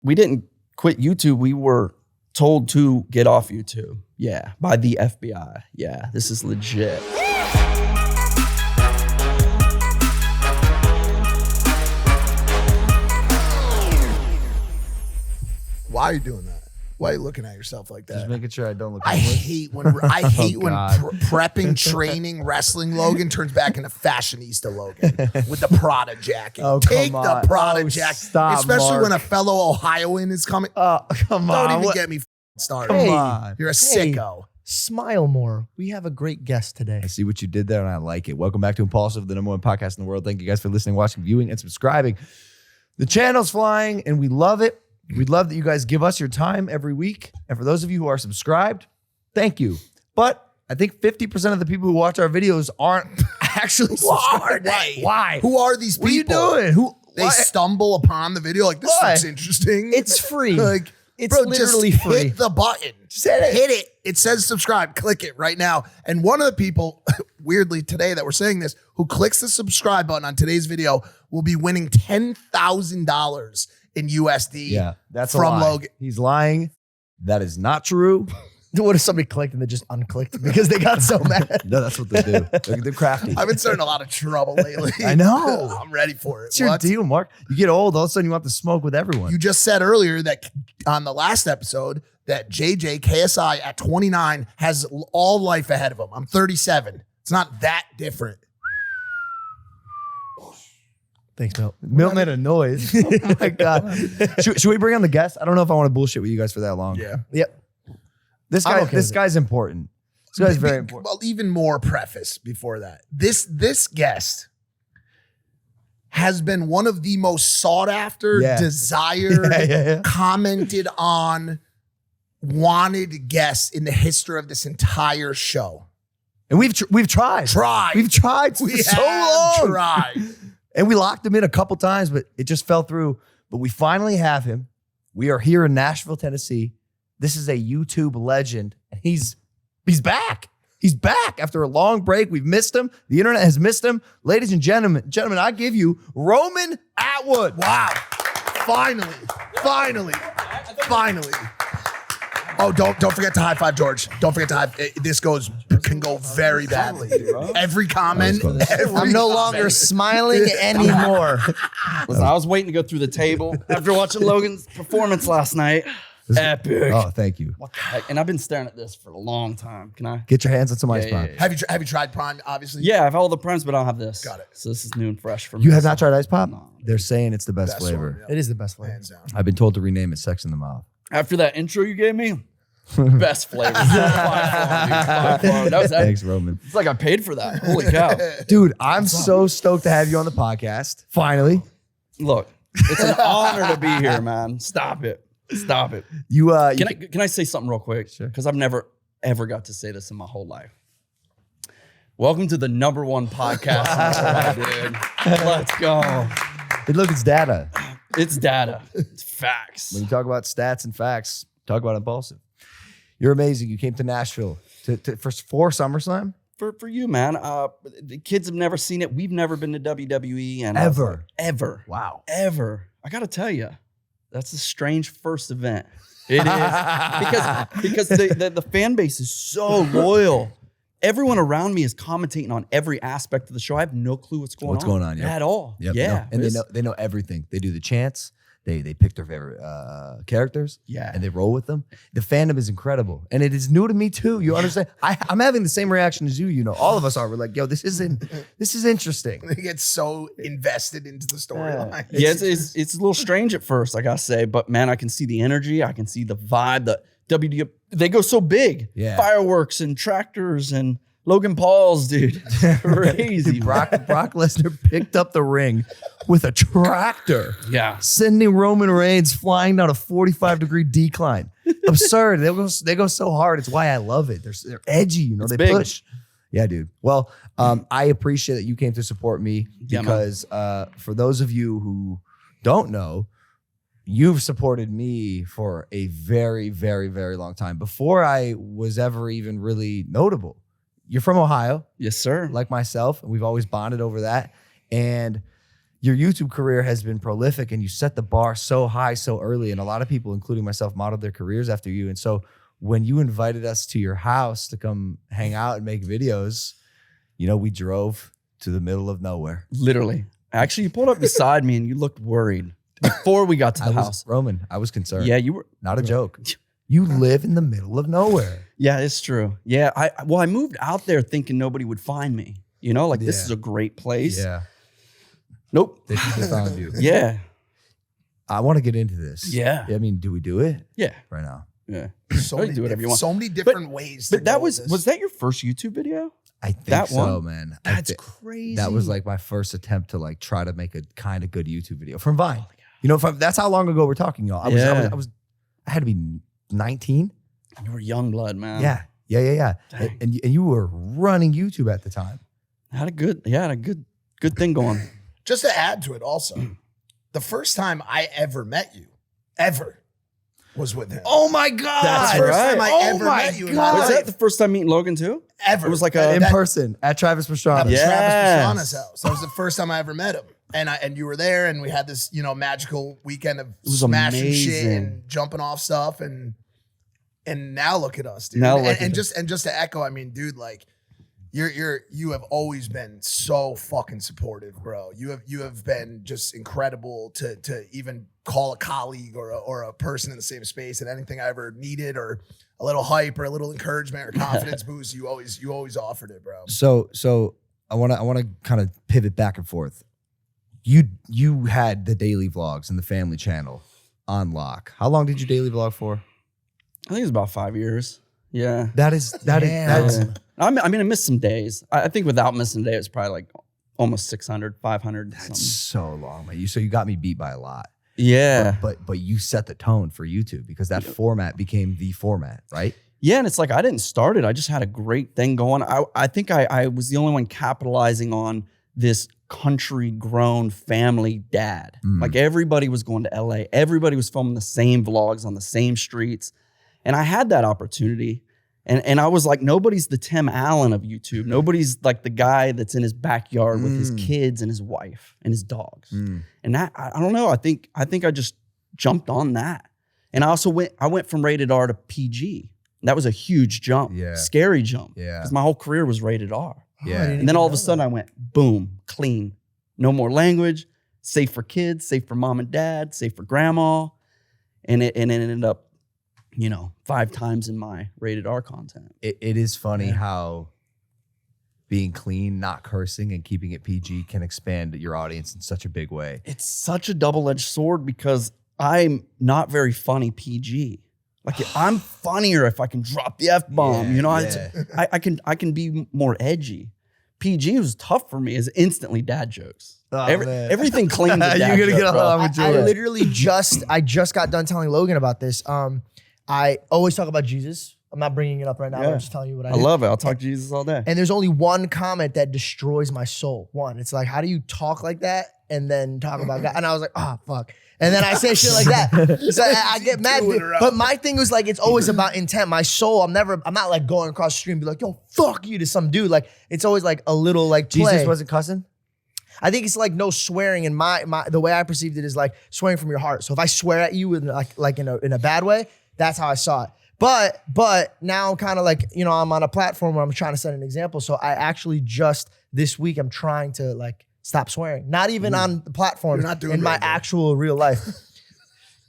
we didn't quit YouTube. We were told to get off YouTube. Yeah, by the FBI. Yeah, this is legit. Why are you doing that? Why are you looking at yourself like that? Just making sure I don't look. I hate when prepping, training, wrestling Logan turns back into fashionista Logan with the Prada jacket. Oh, Take come the on. Prada Oh, jacket, stop, especially Mark. when a fellow Ohioan is coming. Come on. Don't even get me started. Come on. You're a sicko. Smile more. We have a great guest today. I see what you did there, and I like it. Welcome back to Impaulsive, the #1 podcast in the world. Thank you guys for listening, watching, viewing, and subscribing. The channel's flying, and we love it. We'd love that you guys give us your time every week. And for those of you who are subscribed, thank you. But I think 50% of the people who watch our videos aren't actually subscribed. Why? Who are these people? What are you doing? They stumble upon the video like, this looks interesting. It's free. Like, It's bro, literally just free. hit the button. Just hit it. Hit it. It says subscribe. Click it right now. And one of the people, weirdly today that we're saying this, who clicks the subscribe button on today's video will be winning $10,000 in USD. Yeah, that's from a lie. Logan. He's lying. That is not true. What if somebody clicked and they just unclicked because they got so mad? No, that's what they do. They're crafty. I've been starting a lot of trouble lately. I know. I'm ready for it. What's your deal, Mark? You get old, all of a sudden you want to smoke with everyone. You just said earlier that on the last episode that JJ KSI at 29 has all life ahead of him. I'm 37. It's not that different. Thanks, Milt. Milt made a noise. Oh my God. Should we bring on the guest? I don't know if I want to bullshit with you guys for that long. Yeah. Yep. This I'm guy, okay this with it. guy's important. This guy's very important. Well, even more preface before that. This guest has been one of the most sought after, Yeah. desired, commented on, wanted guests in the history of this entire show. And we've tried. We've tried for so long. Tried. And we locked him in a couple times, but it just fell through. But we finally have him. We are here in Nashville, Tennessee. This is a YouTube legend. And he's back. He's back after a long break. We've missed him. The internet has missed him. Ladies and gentlemen, I give you Roman Atwood. Wow. Finally. Oh, don't forget to high five George. Don't forget to this can go very badly. Every comment. I'm no longer smiling anymore. Listen, I was waiting to go through the table after watching Logan's performance last night. Epic. Oh, thank you. What the heck? And I've been staring at this for a long time. Can I? Get your hands on some ice Yeah, pop. yeah, yeah. Have you tried Prime? Obviously. Yeah, I have all the primes, but I don't have this. Got it. So this is new and fresh for me. You have not tried ice pop? No. They're saying it's the best Best flavor. one, yeah. It is the best flavor. Hands down. I've been told to rename it Sex in the Mouth. After that intro you gave me, best flavor. By far, dude. That was Thanks, Roman. It's like I paid for that. Holy cow. Dude, I'm so stoked to have you on the podcast. Finally. Look, it's an honor to be here, man. Stop it. You Can I say something real quick? Sure. Because I've never, ever got to say this in my whole life. Welcome to the #1 podcast. Dude. Let's go. Hey, look, it's data. It's data. It's facts. When you talk about stats and facts, talk about Impaulsive. You're amazing. You came to Nashville for SummerSlam? For you, man. The kids have never seen it. We've never been to WWE. And Ever. Ever. Wow. Ever. I got to tell you, that's a strange first event. It is. because the fan base is so loyal. Everyone around me is commentating on every aspect of the show. I have no clue what's going on. Yep. At all. Yep. Yeah. No. And they know everything. They do the chants. They pick their favorite characters. Yeah. And they roll with them. The fandom is incredible. And it is new to me too. You understand? I'm having the same reaction as you. You know, all of us are. We're like, yo, this is interesting. They get so invested into the storyline. Yeah, it's a little strange at first, I gotta say, but man, I can see the energy, I can see the vibe. The WWE, they go so big. Yeah. Fireworks and tractors and Logan Paul's, dude. It's crazy. Brock Lesnar picked up the ring with a tractor. Yeah. Sending Roman Reigns flying down a 45-degree decline. Absurd. They go so hard. It's why I love it. They're edgy, you know. It's they big. push. Yeah, dude. Well, I appreciate that you came to support me Yeah, because for those of you who don't know, you've supported me for a very, very, very long time before I was ever even really notable. You're from Ohio, Yes, sir. like myself, and we've always bonded over that. And your YouTube career has been prolific and you set the bar so high so early. And a lot of people, including myself, modeled their careers after you. And so when you invited us to your house to come hang out and make videos, you know, we drove to the middle of nowhere. Literally. Actually, you pulled up beside me and you looked worried before we got to the house. Roman, I was concerned. Yeah, you were. Not a joke. You live in the middle of nowhere. Yeah, it's true. Yeah, I moved out there thinking nobody would find me. You know, like this is a great place. Yeah. Nope. They found you. Yeah. I want to get into this. Yeah. I mean, do we do it? Yeah. Right now. Yeah. So You many, do whatever you want. so many different ways. But that was that your first YouTube video? I think That so, one? man. That's crazy. That was like my first attempt to like try to make a kind of good YouTube video from Vine. You know, that's how long ago we're talking, y'all. I had to be 19. You were young blood, man. Yeah. Dang. And you were running YouTube at the time. Had a good thing going. Just to add to it also, the first time I ever met you, was with him. Oh my God. That's the first right. time I ever met you in my Was life. that the first time meeting Logan too? Ever. It was like In person at Travis Pastrana. At Yeah. Travis Pastrana's house. That was the first time I ever met him. And you were there, and we had this, you know, magical weekend of was smashing shit amazing. and jumping off stuff, and now look at us, dude. Now and, look at and us. just to echo, I mean, dude, like you have always been so fucking supportive, bro. You have been just incredible to even call a colleague or a person in the same space, and anything I ever needed, or a little hype or a little encouragement or confidence boost, you always offered it, bro. So I want to kind of pivot back and forth. You had the daily vlogs and the family channel on lock. How long did you daily vlog for? I think it was about 5 years. Yeah. That's Yeah. I mean, I missed some days. I think without missing a day, it was probably like almost 600, 500. that's something. so long, man. So you got me beat by a lot. Yeah. But you set the tone for YouTube because that format became the format, right? Yeah, and it's like I didn't start it. I just had a great thing going. I think I was the only one capitalizing on this country-grown family dad. Like everybody was going to LA. Everybody was filming the same vlogs on the same streets. And I had that opportunity. And I was like, nobody's the Tim Allen of YouTube. Nobody's like the guy that's in his backyard with his kids and his wife and his dogs. And that, I don't know. I think I just jumped on that. And I went from rated R to PG. That was a huge jump. Yeah. Scary jump. Yeah. Because my whole career was rated R. Yeah. And then all of a sudden I went, boom, clean. No more language, safe for kids, safe for mom and dad, safe for grandma. And it ended up, 5 times in my rated R content. It is funny how being clean, not cursing, and keeping it PG can expand your audience in such a big way. It's such a double-edged sword because I'm not very funny PG. Like I'm funnier if I can drop the F-bomb, I can be more edgy. PG was tough for me. Is instantly dad jokes. Oh, Everything clean to dad You're gonna joke, get bro. along with I Julia. literally just got done telling Logan about this. I always talk about Jesus. I'm not bringing it up right now. Yeah. I'm just telling you what I I do. love it. I'll talk Jesus all day. And there's only one comment that destroys my soul. One, it's like, how do you talk like that and then talk about God? And I was like, oh, fuck. And then I say shit like that. So I get mad. But my thing was like, it's always about intent. My soul, I'm not like going across the street and be like, yo, fuck you to some dude. Like, it's always like a little like play. Jesus wasn't cussing? I think it's like no swearing. And the way I perceived it is like swearing from your heart. So if I swear at you in like in a bad way, that's how I saw it. But now I'm kind of like, I'm on a platform where I'm trying to set an example. So I actually just this week, I'm trying to like stop swearing. Not even on the platform. You're not doing in my very good. actual real life.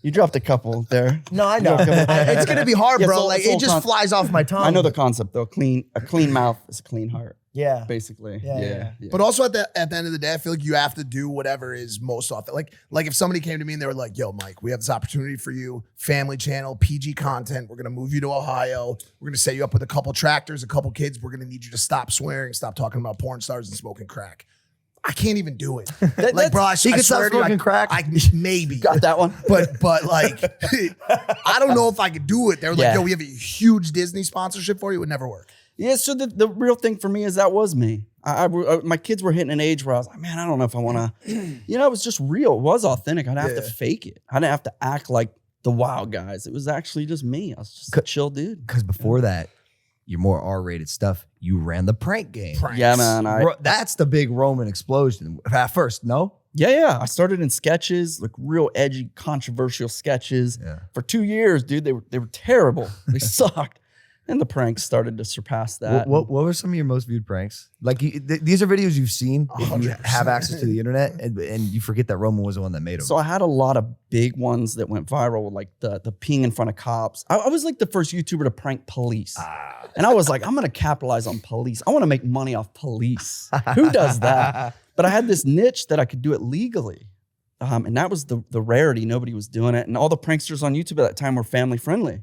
You dropped a couple there. No, I know. It's gonna be hard, Yeah, bro. so- Like so it just con- flies off my tongue. I know the concept though. A clean mouth is a clean heart, Yeah. basically. Yeah. But also at the end of the day, I feel like you have to do whatever is most authentic. Like if somebody came to me and they were like, yo, Mike, we have this opportunity for you, family channel, PG content. We're going to move you to Ohio. We're going to set you up with a couple tractors, a couple kids. We're going to need you to stop swearing, stop talking about porn stars and smoking crack. I can't even do it. Like, bro, I He could stop swear to you, smoking crack? I maybe. Got that one? But like, I don't know if I could do it. They were like, Yeah. yo, we have a huge Disney sponsorship for you. It would never work. Yeah, so the real thing for me is that was me. My kids were hitting an age where I was like, man, I don't know if I want to, it was just real. It was authentic. I'd have to fake it. I didn't have to act like the wild guys. It was actually just me. I was just a chill dude. Because before that, your more R-rated stuff, you ran the prank game. Pranks. Yeah, man. That's the big Roman explosion. At first, no? Yeah. I started in sketches, like real edgy, controversial sketches. Yeah. For 2 years, dude, they were terrible. They sucked. And the pranks started to surpass that. What were some of your most viewed pranks? Like these are videos you've seen if you 100%. have access to the internet, and you forget that Roman was the one that made them. So I had a lot of big ones that went viral, like the peeing in front of cops. I was like the first YouTuber to prank police. And I was like, I'm going to capitalize on police. I want to make money off police. Who does that? But I had this niche that I could do it legally. And that was the rarity. Nobody was doing it. And all the pranksters on YouTube at that time were family friendly.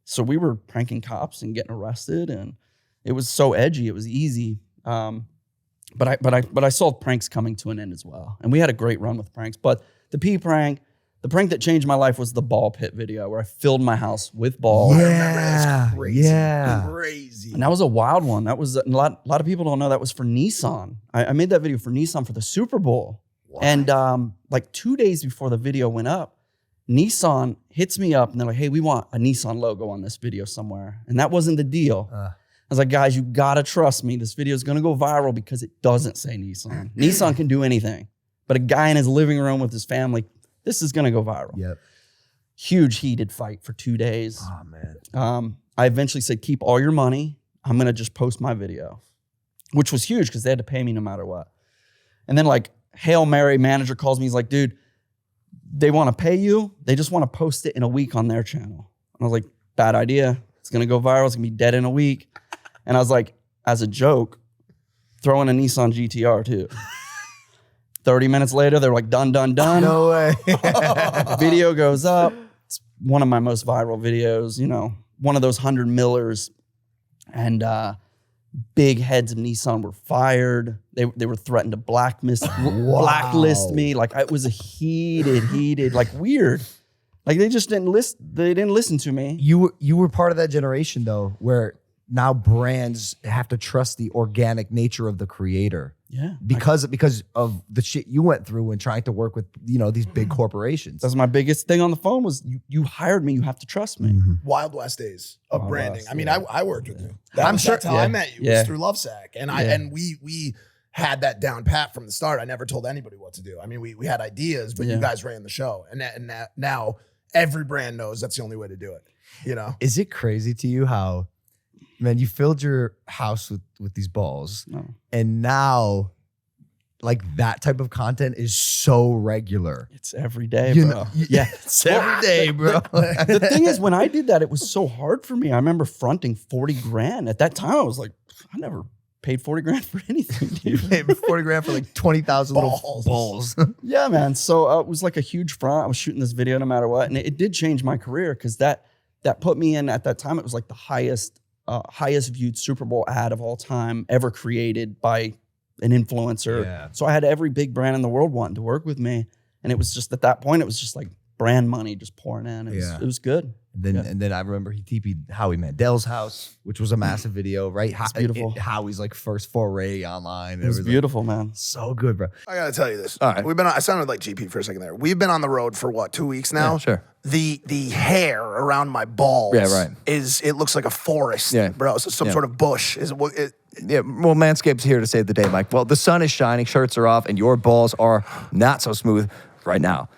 So we were pranking cops and getting arrested, and it was so edgy. It was easy. But I saw pranks coming to an end as well. And we had a great run with pranks. But the pee prank, the prank that changed my life was the ball pit video where I filled my house with balls. Yeah, Crazy. yeah. Crazy. And that was a wild one. That was a lot of people don't know that was for Nissan. I made that video for Nissan for the Super Bowl. Wow. And like 2 days before the video went up, Nissan hits me up and they're like, hey, we want a Nissan logo on this video somewhere. And that wasn't the deal. I was like, guys, you gotta trust me. This video is gonna go viral because it doesn't say Nissan. Nissan can do anything. But a guy in his living room with his family, this is gonna go viral. Yep. Huge heated fight for 2 days. Oh man. I eventually said, keep all your money. I'm gonna just post my video, which was huge because they had to pay me no matter what. And then like Hail Mary manager calls me. He's like, dude, they want to pay you. They just want to post it in a week on their channel. And I was like, bad idea. It's going to go viral. It's going to be dead in a week. And I was like, as a joke, throw in a Nissan GTR too. 30 minutes later, they're like, done. No way. Video goes up. It's one of my most viral videos, you know, one of those 100 millers. And big heads of Nissan were fired. They were threatened to blacklist me. Like it was a heated, like weird. Like they just didn't listen to me. You were part of that generation though, where now brands have to trust the organic nature of the creator. Yeah. Because of the shit you went through when trying to work with, you know, these big corporations. That's my biggest thing on the phone was you hired me, you have to trust me. Wild West days of Wild branding. West, I mean, yeah. I worked with you. I'm sure- That's how I met you. Yeah. Was through Lovesack, and we had that down pat from the start. I never told anybody what to do. I mean, we had ideas, but Yeah. you guys ran the show, and now every brand knows that's the only way to do it. You know, Is it crazy to you how, man, you filled your house with these balls, No. and now like that type of content is so regular. It's every day, You bro. know- Yeah. It's every day, bro. The thing is, when I did that, it was so hard for me. I remember fronting 40 grand. At that time, I was like, I never paid 40 grand for anything, You dude. paid 40 grand for like 20,000 little Balls. balls. Yeah, man. So it was like a huge front. I was shooting this video no matter what. And it did change my career because that put me in, at that time, it was like the highest viewed Super Bowl ad of all time ever created by an influencer. Yeah. So I had every big brand in the world wanting to work with me. And it was just at that point, it was just like brand money just pouring in. It was good. And then I remember he TP'd Howie Mandel's house, which was a massive video, right? It's beautiful. Howie's like first foray online. It was beautiful, man. So good, bro. I gotta tell you this. All right. I sounded like GP for a second there. We've been on the road for what, 2 weeks now? Yeah, sure. The hair around my balls, Yeah, right. it looks like a forest, Yeah. bro. So some Yeah. sort of bush. Yeah, well, Manscaped's here to save the day, Mike. Well, the sun is shining, shirts are off, and your balls are not so smooth right now.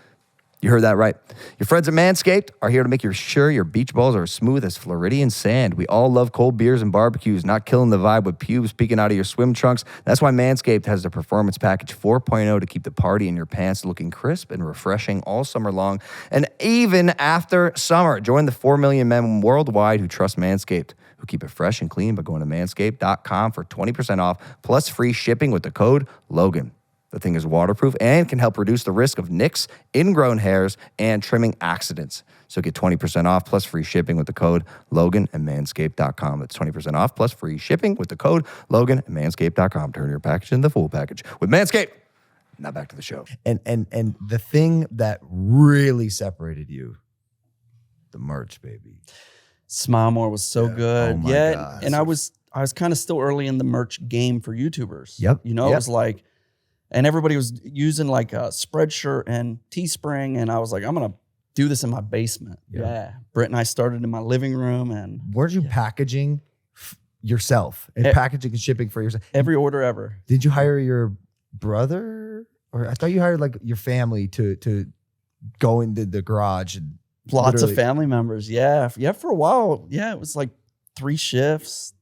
You heard that right. Your friends at Manscaped are here to make sure your beach balls are as smooth as Floridian sand. We all love cold beers and barbecues, not killing the vibe with pubes peeking out of your swim trunks. That's why Manscaped has the Performance Package 4.0 to keep the party in your pants looking crisp and refreshing all summer long. And even after summer, join the 4 million men worldwide who trust Manscaped, who keep it fresh and clean by going to manscaped.com for 20% off plus free shipping with the code LOGAN. The thing is waterproof and can help reduce the risk of nicks, ingrown hairs, and trimming accidents. So get 20% off plus free shipping with the code Logan at manscaped.com. That's 20% off plus free shipping with the code Logan at manscaped.com. Turn your package into the full package with Manscaped. Now back to the show. And the thing that really separated you, the merch, baby. Smile More was so good. Oh my God. And I was kind of still early in the merch game for YouTubers. Yep. You know, Yep. it was like, and everybody was using like a Spreadshirt and Teespring. And I was like, I'm going to do this in my basement. Yeah. Britt and I started in my living room, and Weren't you packaging yourself and packaging and shipping for yourself? every order ever. Did you hire your brother Or I thought you hired like your family to go into the garage and Lots of literally- family members. Yeah. Yeah. For a while. Yeah. It was like 3 shifts.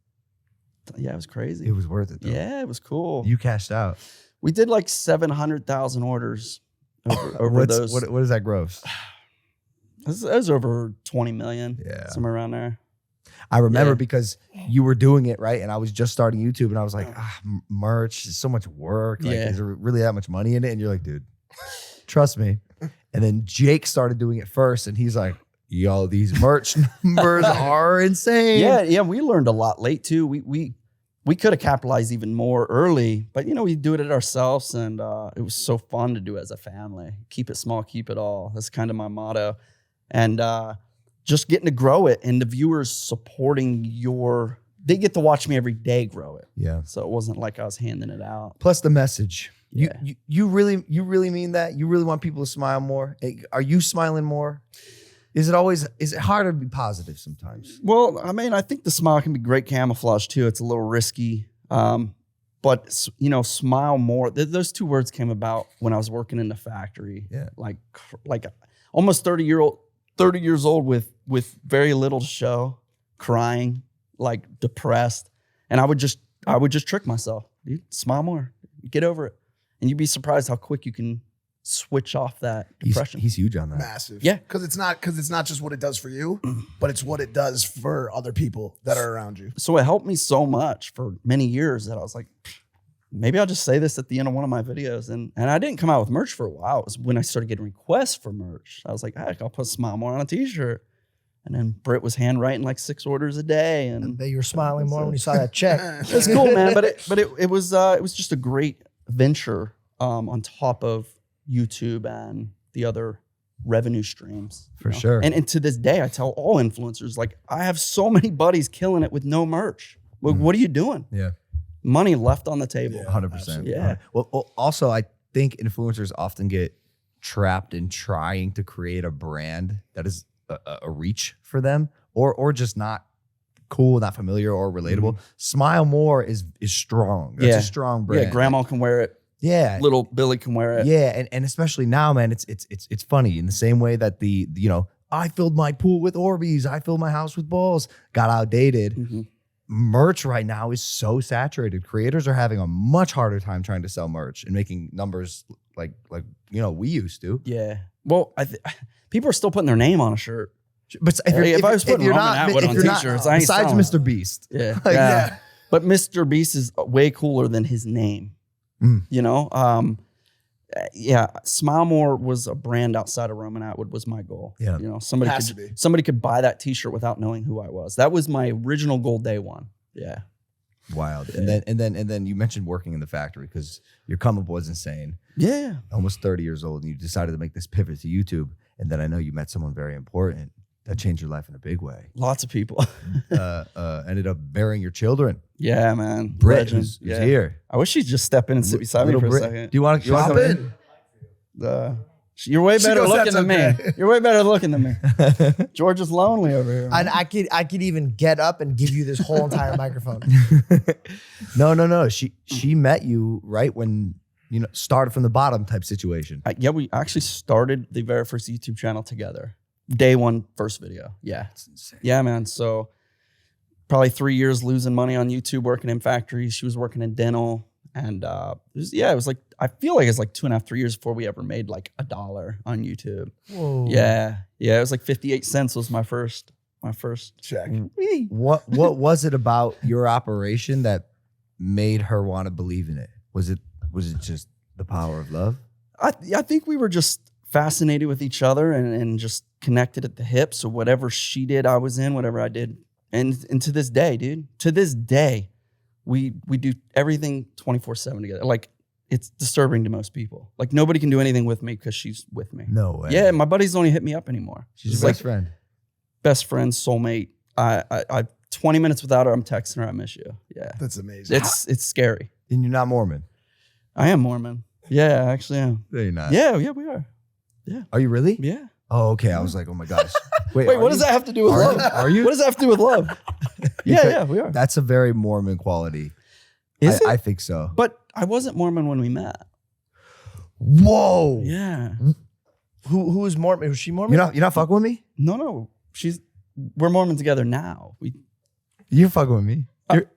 Yeah. It was crazy. It was worth it though. Yeah. It was cool. You cashed out. We did like 700,000 orders over What's- those. What is that gross? It was over 20 million. Yeah. Somewhere around there. I remember Yeah. because you were doing it, right? And I was just starting YouTube and I was like, merch is so much work. Like, Yeah. is there really that much money in it? And you're like, dude, trust me. And then Jake started doing it first and he's like, yo, these merch numbers are insane. Yeah. Yeah. We learned a lot late too. We could have capitalized even more early, but we do it ourselves. And it was so fun to do it as a family. Keep it small, keep it all. That's kind of my motto. And just getting to grow it and the viewers supporting they get to watch me every day grow it. Yeah. So it wasn't like I was handing it out. Plus the message. Yeah. You really mean that? You really want people to smile more? Are you smiling more? Is it harder to be positive sometimes? Well, I mean, I think the smile can be great camouflage too. It's a little risky. But smile more. Those 2 words came about when I was working in the factory. Yeah. Like almost 30 years old with very little to show, crying, like depressed. And I would just trick myself. Dude, smile more. Get over it. And you'd be surprised how quick you can switch off that depression. He's huge on that. Massive. Yeah. Because it's not just what it does for you, but it's what it does for other people that are around you. So it helped me so much for many years that I was like, maybe I'll just say this at the end of one of my videos. And I didn't come out with merch for a while. It was when I started getting requests for merch. I was like, heck, I'll put Smile More on a t-shirt. And then Britt was handwriting like 6 orders a day. I And bet you were smiling more when you saw that check. it's cool, man. But it was just a great venture on top of YouTube and the other revenue streams. For sure. And to this day, I tell all influencers, like, I have so many buddies killing it with no merch. Like, what are you doing? Yeah. Money left on the table. 100%. Yeah. Well, also, I think influencers often get trapped in trying to create a brand that is a reach for them, or just not cool, not familiar, or relatable. Smile More is strong. That's a strong brand. Yeah, grandma can wear it. Yeah. Little Billy can wear it. Yeah, and especially now, man, it's funny in the same way that the I filled my pool with Orbeez, I filled my house with balls, got outdated. Mm-hmm. Merch right now is so saturated. Creators are having a much harder time trying to sell merch and making numbers like we used to. Yeah. Well, people are still putting their name on a shirt. But If I was putting Roman Atwood on t-shirts, I ain't besides selling Mr. Beast, Yeah. Like, yeah. But Mr. Beast is way cooler than his name. Yeah, Smile More was a brand outside of Roman Atwood was my goal. Yeah. Somebody could buy that t-shirt without knowing who I was. That was my original goal day one. Yeah. wild. And then you mentioned working in the factory because your come up was insane. Yeah. Almost 30 years old, and you decided to make this pivot to YouTube. And then I know you met someone very important that changed your life in a big way. Lots of people. Ended up bearing your children. Yeah, man. Britt, Legend. who's here. I wish she'd just step in and sit beside me for a Britt. second. Do you want to Hop come in. You're way better goes, looking "That's than me. okay." You're way better looking than me. George is lonely over here. man. I could even get up and give you this whole entire microphone. No. She met you right when started from the bottom type situation. Yeah, we actually started the very first YouTube channel together. Day one, first video. Yeah. That's insane. Yeah, man. So probably 3 years losing money on YouTube, working in factories. She was working in dental. And it was like, I feel like it's like 2.5, 3 years before we ever made like $1 on YouTube. Whoa. Yeah. Yeah. It was like 58 cents was my first Check. Whee. What was it about your operation that made her want to believe in it? Was it just the power of love? I think we were just fascinated with each other and just connected at the hip. So whatever she did, I was in, whatever I did. And to this day, dude, we do everything 24/7 together. Like, it's disturbing to most people. Like, nobody can do anything with me because she's with me. No way. Yeah, my buddies don't even hit me up anymore. She's It's your like best friend. best friend, soulmate. I 20 minutes without her, I'm texting her, I miss you. Yeah. That's amazing. It's scary. And you're not Mormon. I am Mormon. Yeah, I actually am. No, you're not. Yeah, we are. Are you really? Yeah. Oh, okay. I was like, oh my gosh. Wait, are what you? does that have to do with Are love? you? Are you? What does that have to do with love? Yeah, we are. That's a very Mormon quality. Is I it? think so. But I wasn't Mormon when we met. Whoa. Yeah. Who is Mormon? Was she Mormon? You're not fucking with me? No. We're Mormon together now. You're fucking with me.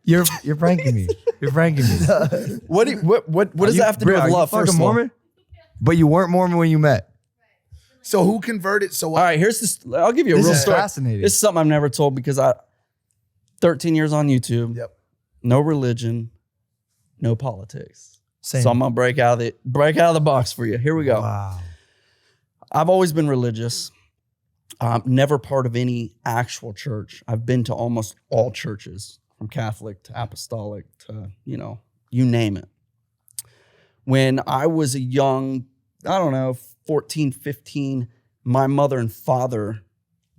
You're pranking me. You're pranking me. What does that have to do with love? First Mormon? But you weren't Mormon when you met. So who converted? So what? All right, here's this. I'll give you a This real is story. fascinating. This is something I've never told because 13 years on YouTube. Yep. No religion, no politics. Same. So I'm gonna break out of the box for you. Here we go. Wow. I've always been religious. Never part of any actual church. I've been to almost all churches, from Catholic to Apostolic to, you name it. When I was a young, 14, 15, my mother and father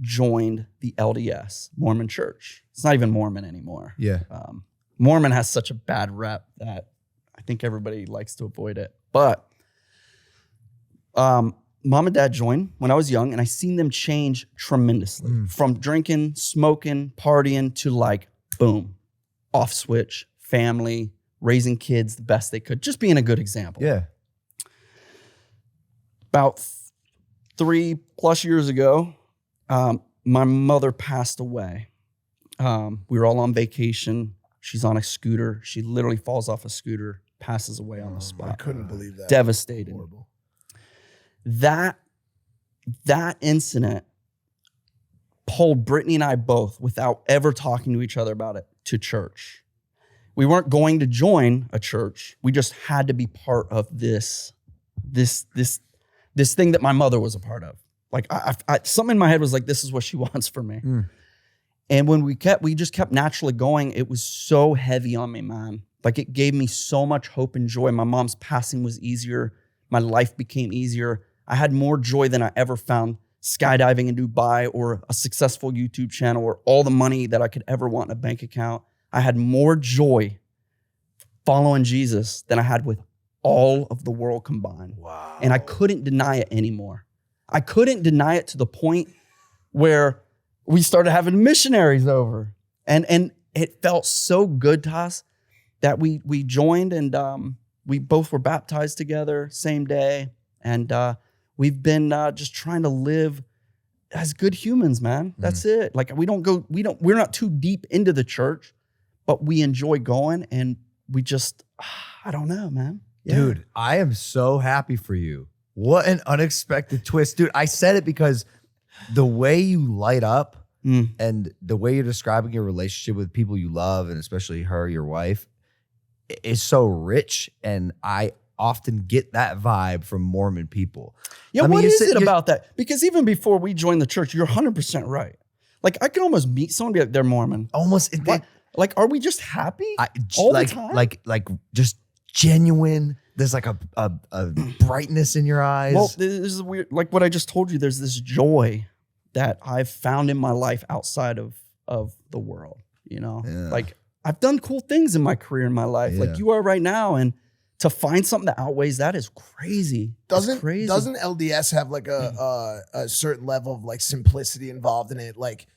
joined the LDS, Mormon Church. It's not even Mormon anymore. Yeah. Mormon has such a bad rep that I think everybody likes to avoid it. But mom and dad joined when I was young, and I seen them change tremendously from drinking, smoking, partying to like, boom, off switch, family, raising kids the best they could, just being a good example. Yeah. About 3+ years ago, my mother passed away. We were all on vacation. She's on a scooter. She literally falls off a scooter, passes away on the spot. I couldn't believe that. Devastated. Horrible. That incident pulled Brittany and I both, without ever talking to each other about it, to church. We weren't going to join a church. We just had to be part of this thing that my mother was a part of. Like something in my head was like, this is what she wants for me. And when we just kept naturally going, it was so heavy on me, man. Like it gave me so much hope and joy. My mom's passing was easier. My life became easier. I had more joy than I ever found skydiving in Dubai or a successful YouTube channel or all the money that I could ever want in a bank account. I had more joy following Jesus than I had with all of the world combined. Wow. And I couldn't deny it anymore. I couldn't deny it to the point where we started having missionaries over. And it felt so good to us that we joined, and we both were baptized together same day. And we've been just trying to live as good humans, man. That's it. Like we're not too deep into the church, but we enjoy going, and we just, I don't know, man. Yeah. Dude, I am so happy for you. What an unexpected twist. Dude, I said it because the way you light up and the way you're describing your relationship with people you love, and especially her, your wife, is so rich. And I often get that vibe from Mormon people. Yeah, I mean, what is it about that? Because even before we joined the church, you're 100% right. Like I can almost meet someone and be like, they're Mormon. Almost. Like, are we just happy all the time? Like just genuine. There's like a brightness in your eyes. Well, this is weird. Like what I just told you, there's this joy that I've found in my life outside of the world, Yeah. Like I've done cool things in my career, in my life, Yeah. like you are right now. And to find something that outweighs that is crazy. Doesn't crazy. LDS have like a certain level of like simplicity involved in it? Like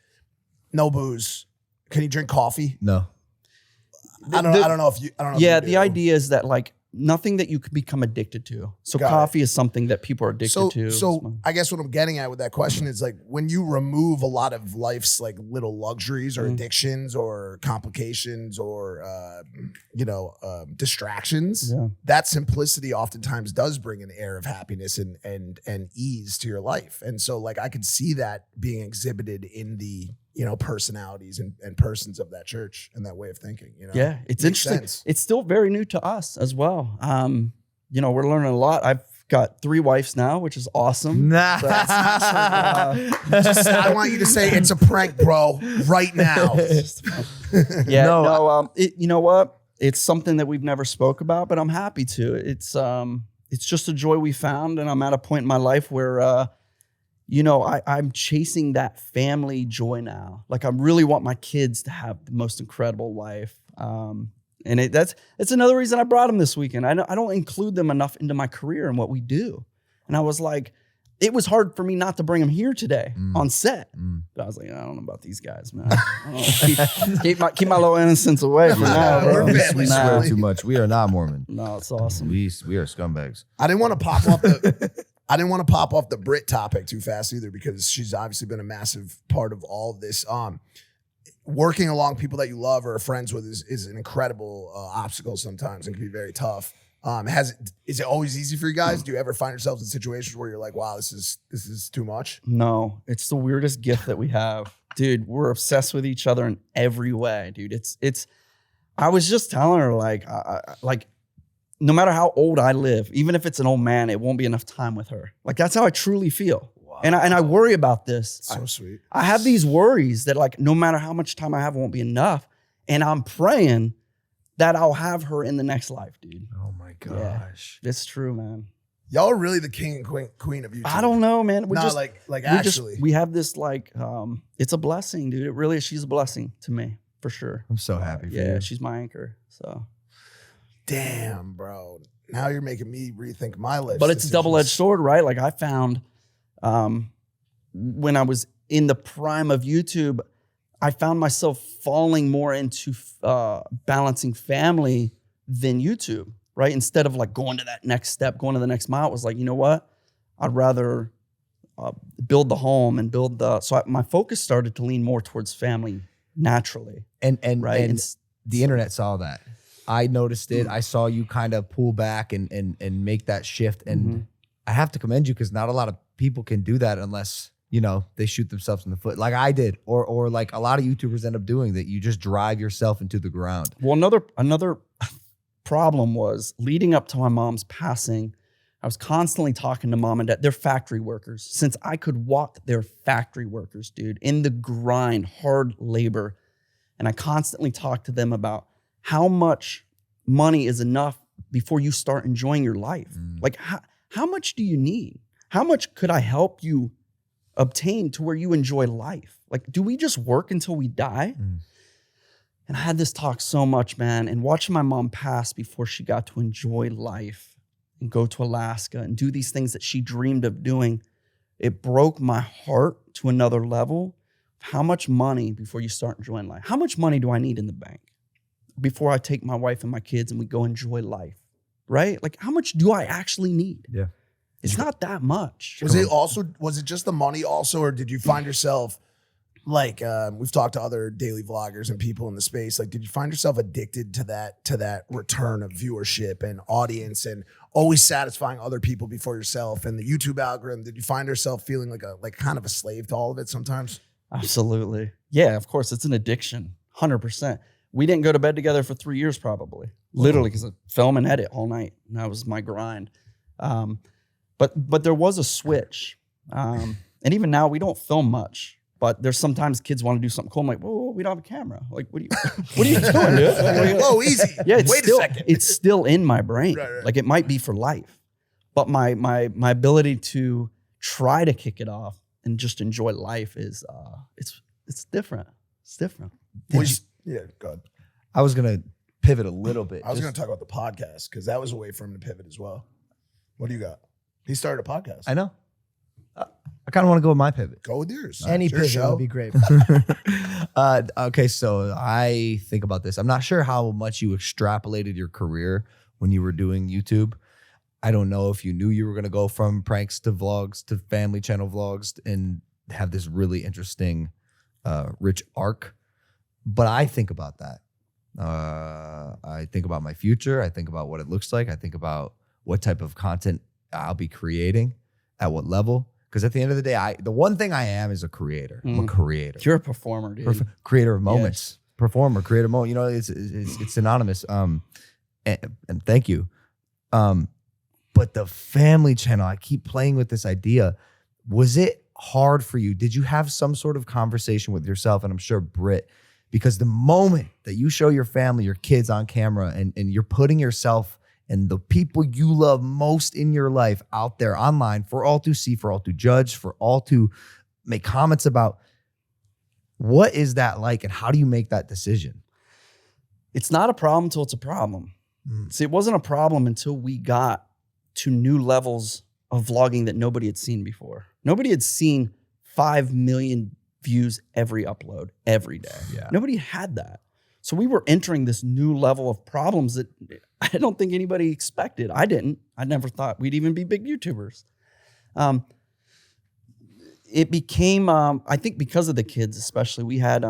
no booze. Can you drink coffee? No. I don't know if you. Yeah, the idea is that like nothing that you could become addicted to. So Got coffee is something that people are addicted to. So I guess what I'm getting at with that question is like when you remove a lot of life's like little luxuries or addictions or complications or distractions, that simplicity oftentimes does bring an air of happiness and ease to your life. And so like I could see that being exhibited in the personalities and persons of that church and that way of thinking. Yeah, it's Makes interesting. sense. It's still very new to us as well. We're learning a lot. I've got 3 wives now, which is awesome. Nah. So that's- I want you to say it's a prank, bro, right now. You know what? It's something that we've never spoke about, but I'm happy to. It's just a joy we found, and I'm at a point in my life where I'm chasing that family joy now. Like I really want my kids to have the most incredible life. And it's another reason I brought them this weekend. I don't include them enough into my career and what we do. And I was like, it was hard for me not to bring him here today on set. But I was like, I don't know about these guys, man. keep my little innocence away from now, bro. We're family, We swear Really? too much. We are not Mormon. No, it's awesome. We are scumbags. I didn't want to pop off the Brit topic too fast either, because she's obviously been a massive part of all of this. Working along people that you love or are friends with is an incredible obstacle sometimes and can be very tough. Is it always easy for you guys? Do you ever find yourselves in situations where you're like, wow, this is too much? No, it's the weirdest gift that we have. Dude, we're obsessed with each other in every way, dude. It's I was just telling her, like, no matter how old I live, even if it's an old man, it won't be enough time with her. Like, that's how I truly feel. Wow. And I worry about this. So sweet. I have these worries that, like, no matter how much time I have, it won't be enough. And I'm praying that I'll have her in the next life, dude. Oh my gosh. Yeah, it's true, man. Y'all are really the king and queen of YouTube. I don't know, man. We have this, like, it's a blessing, dude. It really is. She's a blessing to me, for sure. I'm so happy for you. Yeah, she's my anchor. So, damn, bro. Now you're making me rethink my list. but it's a double-edged sword, right? Like, I found when I was in the prime of YouTube, I found myself falling more into balancing family than YouTube, right? Instead of like going to that next step, going to the next mile, it was like, you know what? I'd rather build the home and my focus started to lean more towards family naturally. And right? And the internet saw that. I noticed it. I saw you kind of pull back and make that shift. And I have to commend you, because not a lot of people can do that unless, you know, they shoot themselves in the foot like I did, or like a lot of YouTubers end up doing, that you just drive yourself into the ground. Well, another problem was leading up to my mom's passing. I was constantly talking to mom and dad. They're factory workers. Since I could walk, they're factory workers, dude, in the grind, hard labor. And I constantly talked to them about how much money is enough before you start enjoying your life. Like, how much do you need? How much could I help you obtain to where you enjoy life? Like, do we just work until we die? And I had this talk so much, man, and watching my mom pass before she got to enjoy life and go to Alaska and do these things that she dreamed of doing, it broke my heart to another level. How much money before you start enjoying life? How much money do I need in the bank before I take my wife and my kids and we go enjoy life, right? Like, how much do I actually need? Yeah. It's not that much. Was it just the money also, or did you find yourself, like, we've talked to other daily vloggers and people in the space, like, did you find yourself addicted to that return of viewership and audience and always satisfying other people before yourself and the YouTube algorithm? Did you find yourself feeling like kind of a slave to all of it sometimes? Absolutely. Yeah, of course. It's an addiction, 100%. We didn't go to bed together for 3 years probably, literally, because I film and edit all night. And that was my grind. But there was a switch. And even now, we don't film much. But there's sometimes kids want to do something cool. I'm like, whoa, we don't have a camera. Like, what are you doing, dude? Like, Whoa, easy. Yeah, Wait a second. It's still in my brain. Right. Like, it might be for life. But my ability to try to kick it off and just enjoy life is it's different. It's different. Yeah, go ahead. I was gonna pivot a little bit. I was going to talk about the podcast, because that was a way for him to pivot as well. What do you got? He started a podcast. I know. I kind of want to go with my pivot. Go with yours. Any It's your pivot show. would be great. Okay, so I think about this. I'm not sure how much you extrapolated your career when you were doing YouTube. I don't know if you knew you were going to go from pranks to vlogs to family channel vlogs and have this really interesting, rich arc. But I think about that. I think about my future. I think about what it looks like. I think about what type of content I'll be creating, at what level. Because at the end of the day, the one thing I am is a creator. I'm a creator. You're a performer, dude. Creator of moments. Yes. Performer, creator moment. You know, it's synonymous. And thank you. But the family channel, I keep playing with this idea. Was it hard for you? Did you have some sort of conversation with yourself? And I'm sure Britt, because the moment that you show your family, your kids on camera, and you're putting yourself and the people you love most in your life out there online for all to see, for all to judge, for all to make comments about, what is that like and how do you make that decision? It's not a problem until it's a problem. See, it wasn't a problem until we got to new levels of vlogging that nobody had seen before. Nobody had seen 5 million views every upload every day. Yeah. Nobody had that. So we were entering this new level of problems that I don't think anybody expected. I didn't. I never thought we'd even be big YouTubers. It became, I think because of the kids especially, we had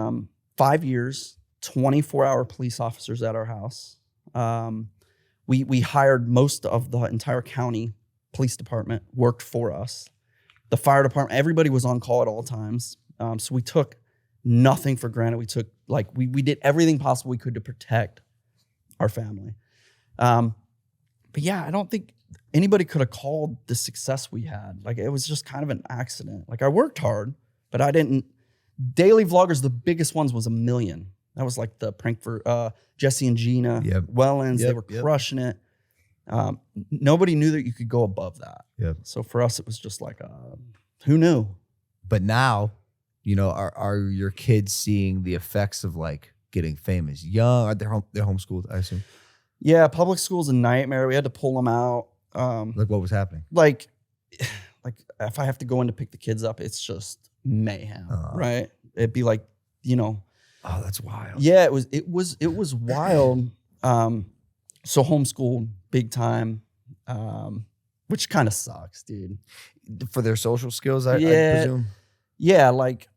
5 years, 24-hour police officers at our house. We hired most of the entire county police department, worked for us. The fire department, everybody was on call at all times. So we took nothing for granted. We took, like, we did everything possible we could to protect our family. But yeah, I don't think anybody could have called the success we had. Like, it was just kind of an accident. Like, I worked hard, but I didn't. Daily vloggers, the biggest ones was 1 million. That was like the prank for Jesse and Gina, Wellens. They were crushing it. Nobody knew that you could go above that. Yep. So for us, it was just like, who knew? But now, you know, are your kids seeing the effects of like getting famous young? Are they're homeschooled, I assume? Yeah, public school's a nightmare. We had to pull them out. Like what was happening? Like if I have to go in to pick the kids up, it's just mayhem, right? It'd be like, you know. Oh, that's wild. Yeah, it was wild. So homeschooled big time, which kind of sucks, dude. For their social skills, I presume. Yeah, like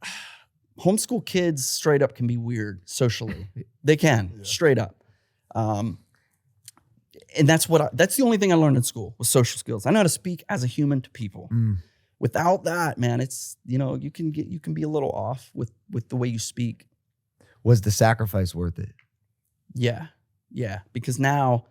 homeschool kids straight up can be weird socially. They can, straight up. And that's the only thing I learned in school was social skills. I know how to speak as a human to people. Without that, man, it's, you know, you can be a little off with the way you speak. Was the sacrifice worth it? Yeah. Because now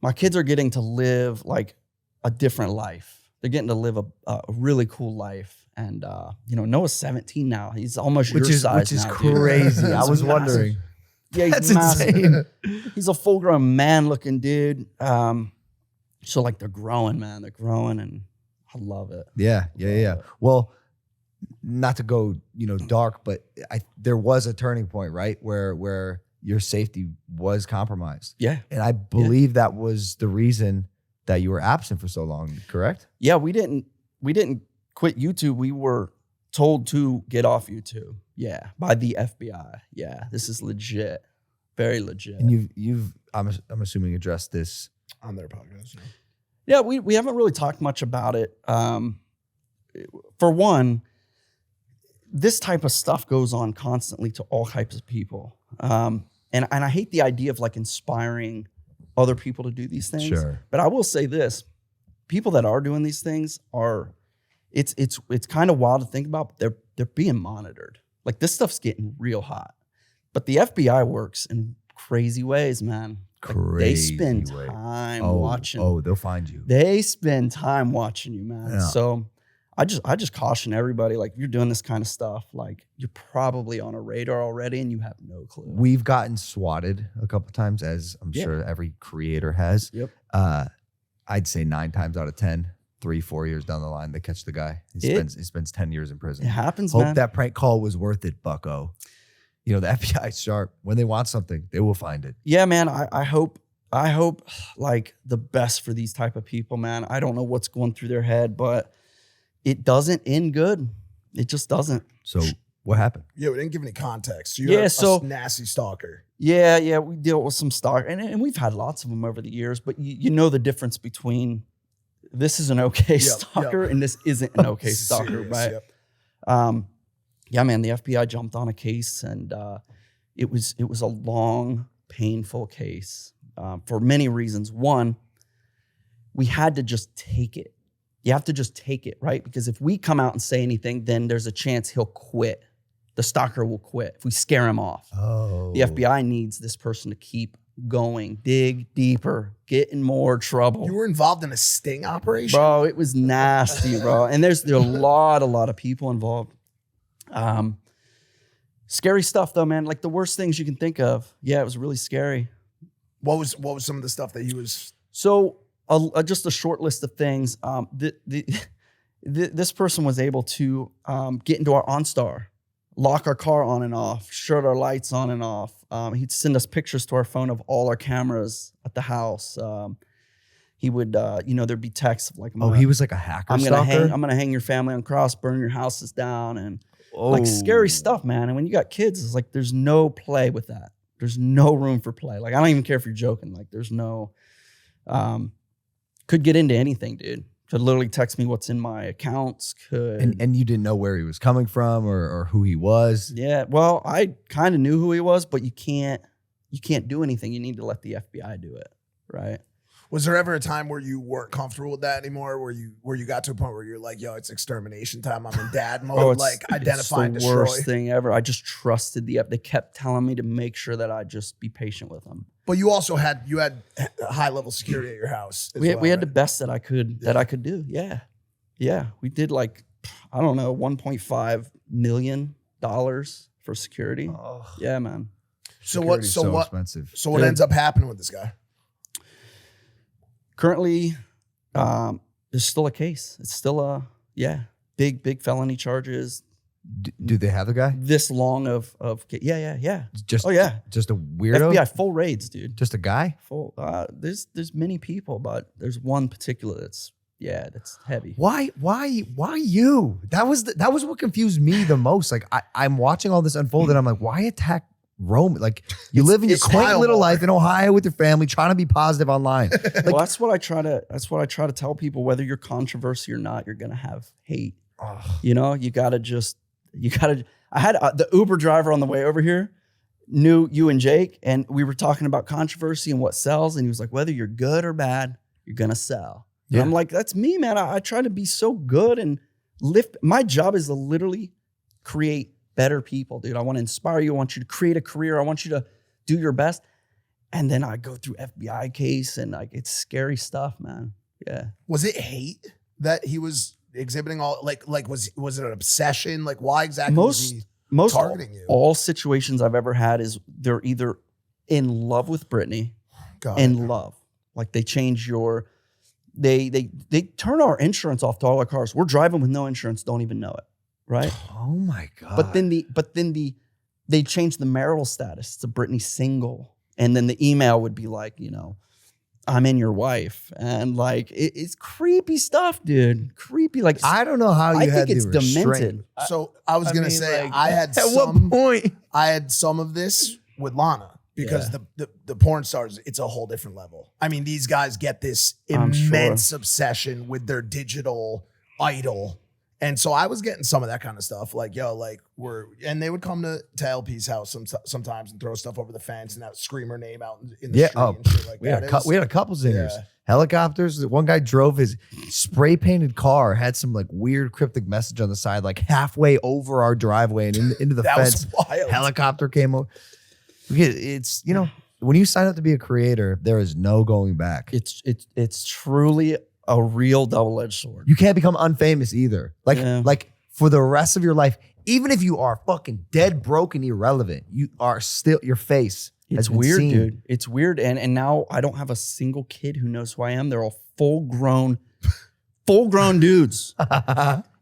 my kids are getting to live like a different life. They're getting to live a really cool life. And, you know, Noah's 17 now. He's almost your size now, which is crazy. Dude. I was wondering. Yeah, he's That's massive. insane. He's a full-grown man-looking dude. So, like, they're growing, man. They're growing, and I love it. Yeah. Well, not to go, you know, dark, but there was a turning point, right, where your safety was compromised. Yeah. And I believe that was the reason that you were absent for so long, correct? Yeah, we didn't quit YouTube. We were told to get off YouTube. Yeah, by the FBI. Yeah, this is legit. Very legit. And you've I'm assuming addressed this on their podcast. Yeah, we haven't really talked much about it. For one, this type of stuff goes on constantly to all types of people. And I hate the idea of like inspiring other people to do these things. Sure. But I will say this, people that are doing these things it's kind of wild to think about, but they're being monitored. Like, this stuff's getting real hot. But the FBI works in crazy ways, man. Like, they spend time watching. Oh, they'll find you. They spend time watching you, man. Yeah. So I just caution everybody, like, if you're doing this kind of stuff, like, you're probably on a radar already and you have no clue. We've gotten swatted a couple of times, as I'm sure every creator has. Yep. I'd say 9 times out of 10, 3-4 years down the line, they catch the guy. He spends 10 years in prison. It happens, Hope man. that prank call was worth it, bucko. You know, the FBI's sharp. When they want something, they will find it. Yeah, man. I hope like the best for these type of people, man. I don't know what's going through their head, but it doesn't end good. It just doesn't. So what happened? Yeah, we didn't give any context. So you're a nasty stalker. Yeah, we deal with some stalker, and we've had lots of them over the years, but you know the difference between this is an okay stalker and this isn't an okay stalker, right? Yep. Yeah, man, the FBI jumped on a case, and it was a long, painful case for many reasons. One, we had to just take it. You have to just take it, right? Because if we come out and say anything, then there's a chance he'll quit. The stalker will quit if we scare him off. Oh. The FBI needs this person to keep going, dig deeper, get in more trouble. You were involved in a sting operation? Bro, it was nasty, bro. And there are a lot of people involved. Scary stuff though, man. Like the worst things you can think of. Yeah, it was really scary. What was some of the stuff that he was? So just a short list of things. This person was able to get into our OnStar, lock our car on and off, shut our lights on and off. He'd send us pictures to our phone of all our cameras at the house. he would, there'd be texts of like, He was like a hacker. I'm stalker? gonna hang your family on cross, burn your houses down, and Oh. like scary stuff, man. And when you got kids, it's like there's no play with that. There's no room for play. Like I don't even care if you're joking. Like there's no, could get into anything, dude. Could literally text me what's in my accounts. Could And you didn't know where he was coming from or who he was. yeah. Well, I kind of knew who he was, but you can't do anything. You need to let the FBI do it, right? Was there ever a time where you weren't comfortable with that anymore? Where you got to a point where you're like, yo, it's extermination time. I'm in dad mode. Like identify and it's the destroy. worst thing ever. I just trusted they kept telling me to make sure that I just be patient with them. But you also had high level security at your house. We had the best that I could do. Yeah. Yeah. We did like, I don't know, $1.5 million for security. Oh. Yeah, man. So Expensive. So what ends up happening with this guy? Currently, there's still a case. It's still big felony charges. Do they have the guy? This long of yeah. Just just a weirdo. FBI full raids, dude. Just a guy. Full. There's many people, but there's one particular that's heavy. Why you? That was what confused me the most. Like I'm watching all this unfold and I'm like, why attack Roman? Like you live in your quaint little life in Ohio with your family, trying to be positive online. Like, well, that's what I try to tell people. Whether you're controversy or not, you're gonna have hate. You know, you gotta. I had the Uber driver on the way over here knew you and Jake, and we were talking about controversy and what sells, and he was like, whether you're good or bad, you're gonna sell. And I'm like, that's me, man. I try to be so good and lift. My job is to literally create better people, dude. I want to inspire you. I want you to create a career. I want you to do your best. And then I go through FBI case and like, it's scary stuff, man. Yeah. Was it hate that he was exhibiting all like was it an obsession? Like why exactly was he targeting you? All situations I've ever had is they're either in love with Brittany love. Like they change they turn our insurance off to all our cars. We're driving with no insurance, don't even know it. Right? oh my God. But then they changed the marital status to Brittany single. And then the email would be like, I'm in your wife. And like, it's creepy stuff, dude. Creepy. Like, I don't know how you I had think it's the restraint. demented. So I was gonna say, like, I had at what point? I had some of this with Lana because the porn stars, it's a whole different level. I mean, these guys get this immense obsession with their digital idol. And so I was getting some of that kind of stuff, like, and they would come to LP's house sometimes and throw stuff over the fence and scream her name out in the street and shit like that. We had a couple zingers. Yeah. Helicopters. One guy drove his spray painted car, had some like weird cryptic message on the side, like halfway over our driveway and into the fence. Was wild. Helicopter came over. It's, when you sign up to be a creator, there is no going back. It's truly a real double-edged sword. You can't become unfamous either. Like for the rest of your life, even if you are fucking dead broke and irrelevant, you are still your face. It's weird, dude. It's weird. And now I don't have a single kid who knows who I am. They're all full-grown dudes.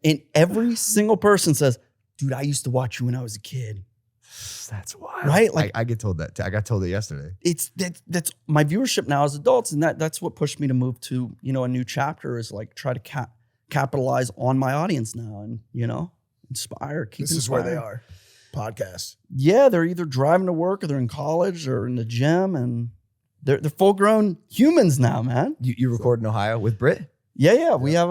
And every single person says, dude, I used to watch you when I was a kid. That's wild. Right? Like I get told that. I got told it yesterday. That's my viewership now as adults. And that's what pushed me to move to, a new chapter is like try to capitalize on my audience now and, inspire, keep This inspired. is where they are. Podcasts. Yeah, they're either driving to work or they're in college or in the gym and they're full grown humans now, man. You record in Ohio with Britt? Yeah. We have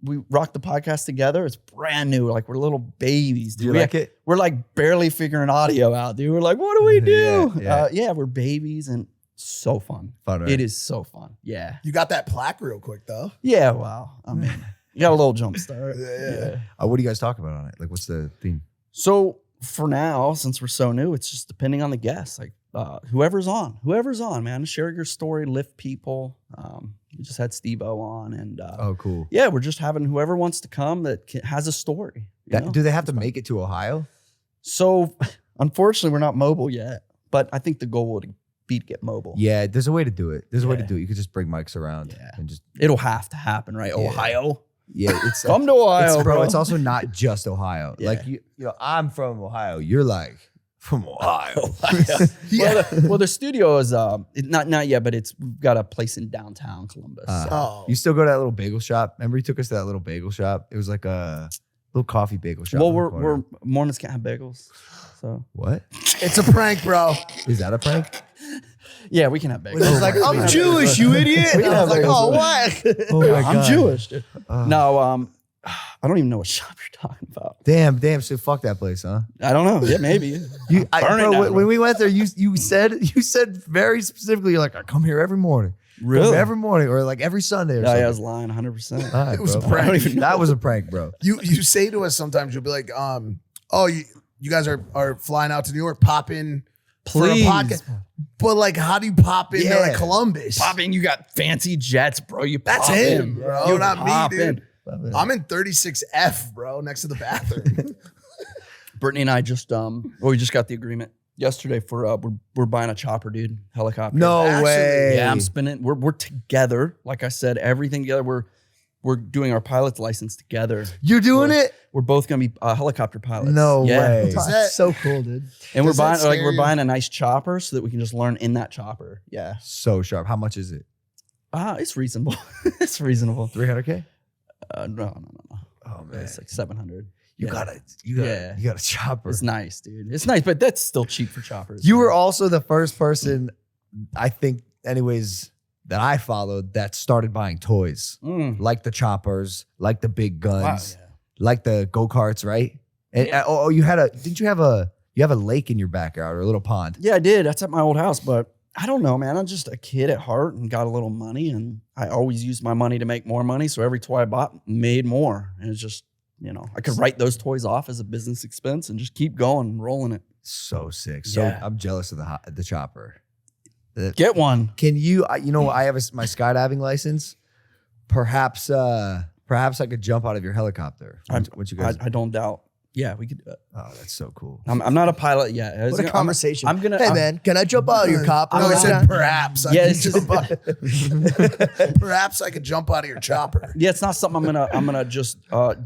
we rock the podcast together. It's brand new. Like we're little babies, dude. Do you like it? We're like barely figuring audio out, dude. We're like, what do we do? Yeah. We're babies and so fun. Fun, right? It is so fun. Yeah. You got that plaque real quick though. Yeah, well, I mean, you got a little jump start. Yeah. What do you guys talk about on it? Like, what's the theme? So for now, since we're so new, it's just depending on the guest. Like whoever's on, man. Share your story, lift people. We just had Steve-O on, and oh, cool. Yeah, we're just having whoever wants to come that has a story. Do they have to make it to Ohio? So, unfortunately, we're not mobile yet, but I think the goal would be to get mobile. Yeah, there's a way to do it. You could just bring mics around and just. It'll have to happen, right? Yeah. Ohio. Yeah, it's come to Ohio, bro. It's also not just Ohio. Yeah. Like I'm from Ohio. You're like From Ohio. Well, the studio is not yet, but we've got a place in downtown Columbus. You still go to that little bagel shop? Remember you took us to that little bagel shop? It was like a little coffee bagel shop. Well, we're Mormons can't have bagels. So what? It's a prank, bro. Is that a prank? yeah, we can have bagels. It's like, I'm Jewish, you idiot. And I was like, oh, what? Oh my I'm Jewish. Dude. No, I don't even know what shop you're talking about. Damn. So fuck that place, huh? I don't know. Yeah, maybe. Burn it down. When we went there, you said very specifically, you're like, I come here every morning. Really? Every morning or like every Sunday or something. I was lying 100%. All right, It was bro. a prank. That was a prank, bro. You say to us sometimes, you'll be like, oh, you guys are flying out to New York, pop in Please. for a podcast. But like, how do you pop in there Yeah. like Columbus? Pop in, you got fancy jets, bro. You That's pop him, in. bro. You Not me, pop dude. in. I'm in 36F, bro, next to the bathroom. Brittany and I just we just got the agreement yesterday for we're buying a chopper, dude. Helicopter. No Actually, way. Yeah, I'm spinning. We're together. Like I said, everything together. We're doing our pilot's license together. You're doing it? We're both gonna be helicopter pilots. No way. Is that- So cool, dude. And we're Does that buying scare we're you? buying a nice chopper so that we can just learn in that chopper. Yeah. So sharp. How much is it? It's reasonable. It's reasonable. 300K? No. Oh man. It's like 700. You Yeah. got a chopper. It's nice, dude. It's nice, but that's still cheap for choppers. You were also the first person, I think, anyways, that I followed that started buying toys. Mm. Like the choppers, like the big guns, Wow, yeah. like the go-karts, right? And Yeah. you have a lake in your backyard or a little pond. Yeah, I did. That's at my old house, but I don't know, man. I'm just a kid at heart and got a little money, and I always used my money to make more money. So every toy I bought made more, and it's just, I could write those toys off as a business expense and just keep going, rolling it. So sick. So Yeah. I'm jealous of the chopper. Get one. Can you? I have my skydiving license. Perhaps I could jump out of your helicopter. Once you guys. I don't doubt. Yeah, we could do it. Oh, that's so cool. I'm not a pilot yet. What a conversation. I'm gonna. Hey, man, can I jump out of your copper? No, I right said now? perhaps. I Yeah, could it's just- jump out. Perhaps I could jump out of your chopper. Yeah, it's not something I'm gonna just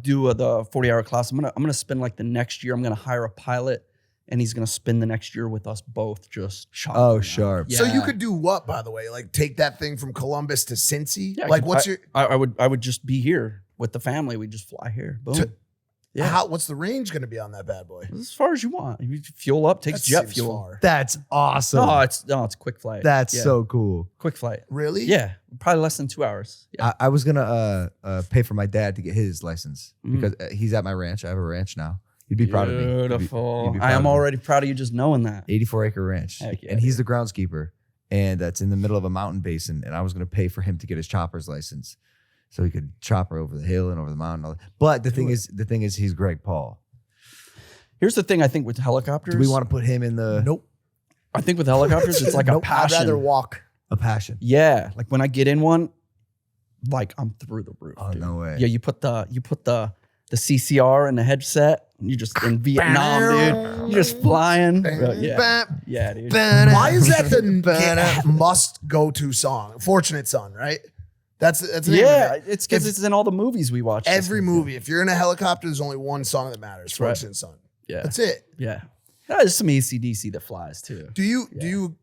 do the 40-hour class. I'm gonna spend like the next year. I'm gonna hire a pilot, and he's gonna spend the next year with us both just shopping. Oh, around. sharp. Yeah. So you could do what, by the way? Like take that thing from Columbus to Cincy? Yeah, I like could- what's I would just be here with the family. We just fly here. Boom. To- Yeah. what's the range going to be on that bad boy? As far as you want. You fuel up, takes That jet seems fuel. far. That's awesome. No, it's quick flight. That's Yeah, so cool. quick flight. Really? Yeah, probably less than 2 hours. Yeah. I was gonna pay for my dad to get his license Mm. because he's at my ranch. I have a ranch now. He'd be proud of me. Beautiful. You'd be I proud am of me. already proud of you just knowing that. 84-acre ranch, Heck yeah, and he's the groundskeeper, and that's in the middle of a mountain basin. And I was gonna pay for him to get his chopper's license, so he could chopper over the hill and over the mountain. And all that. But the thing is, he's Greg Paul. Here's the thing I think with helicopters. Do we want to put him in the Nope. I think with helicopters, it's like a Nope. I'd passion. rather walk. a passion? Yeah, like when I get in one, like I'm through the roof. Oh, dude. no way. Yeah, you put the CCR in the headset. And you just in Vietnam, dude. You're just flying. Yeah, yeah, dude. Why is that the must go to song? Fortunate Son, right? That's the name Yeah, of it. it's because it's in all the movies we watch. Every movie. If you're in a helicopter, there's only one song that matters. That's right. Fortunate Son. Yeah, That's it. yeah. There's some AC/DC that flies too. Do you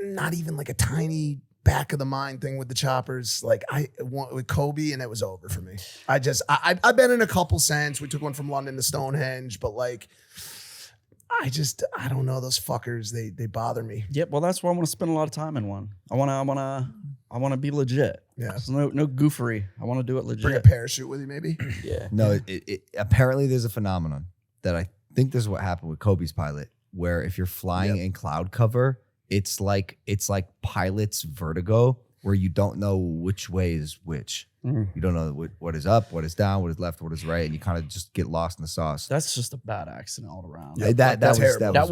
not even like a tiny back of the mind thing with the choppers? Like I went with Kobe and it was over for me. I've been in a couple since. We took one from London to Stonehenge, but like I don't know, those fuckers, they bother me. Yep. Well, that's why I want to spend a lot of time in one. I want to be legit. Yeah. There's no goofery. I want to do it legit. Bring a parachute with you, maybe. Yeah. No, it apparently there's a phenomenon that I think this is what happened with Kobe's pilot, where if you're flying in cloud cover, it's like pilot's vertigo, where you don't know which way is which. Mhm. You don't know what is up, what is down, what is left, what is right, and you kind of just get lost in the sauce. That's just a bad accident all around. Yeah, that That was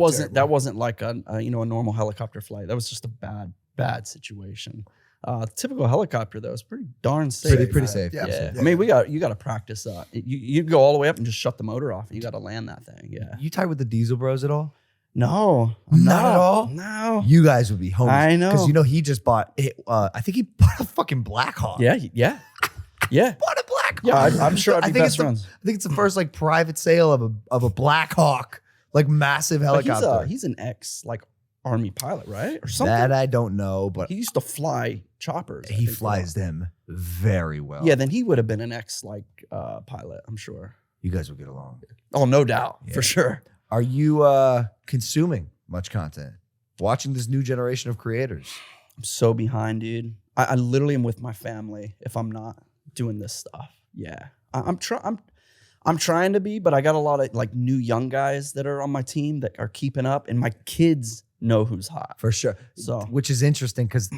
wasn't like a normal helicopter flight. That was just a bad situation. Typical helicopter though is pretty darn safe. pretty safe. Yeah. Yeah. Yeah. I mean, you got to practice. You go all the way up and just shut the motor off, and you got to land that thing. Yeah. You tied with the Diesel Bros at all? No, I'm Not at all? No. You guys would be homies. I know. Because he just bought it. I think he bought a fucking Blackhawk. Yeah. Yeah. Bought a Blackhawk. Yeah. I'm sure I'd be best it's friends. I think it's the first like private sale of a Blackhawk like massive Like helicopter. he's an ex like army pilot, right? Or something. That I don't know, but He used to fly choppers. I he think, flies them very well. Yeah, then he would have been an ex like pilot, I'm sure. You guys will get along. Oh, no doubt, Yeah. for sure. Are you consuming much content? Watching this new generation of creators? I'm so behind, dude. I literally am with my family if I'm not doing this stuff. Yeah, I'm trying to be, but I got a lot of like new young guys that are on my team that are keeping up, and my kids know who's hot. For sure. So Which is interesting because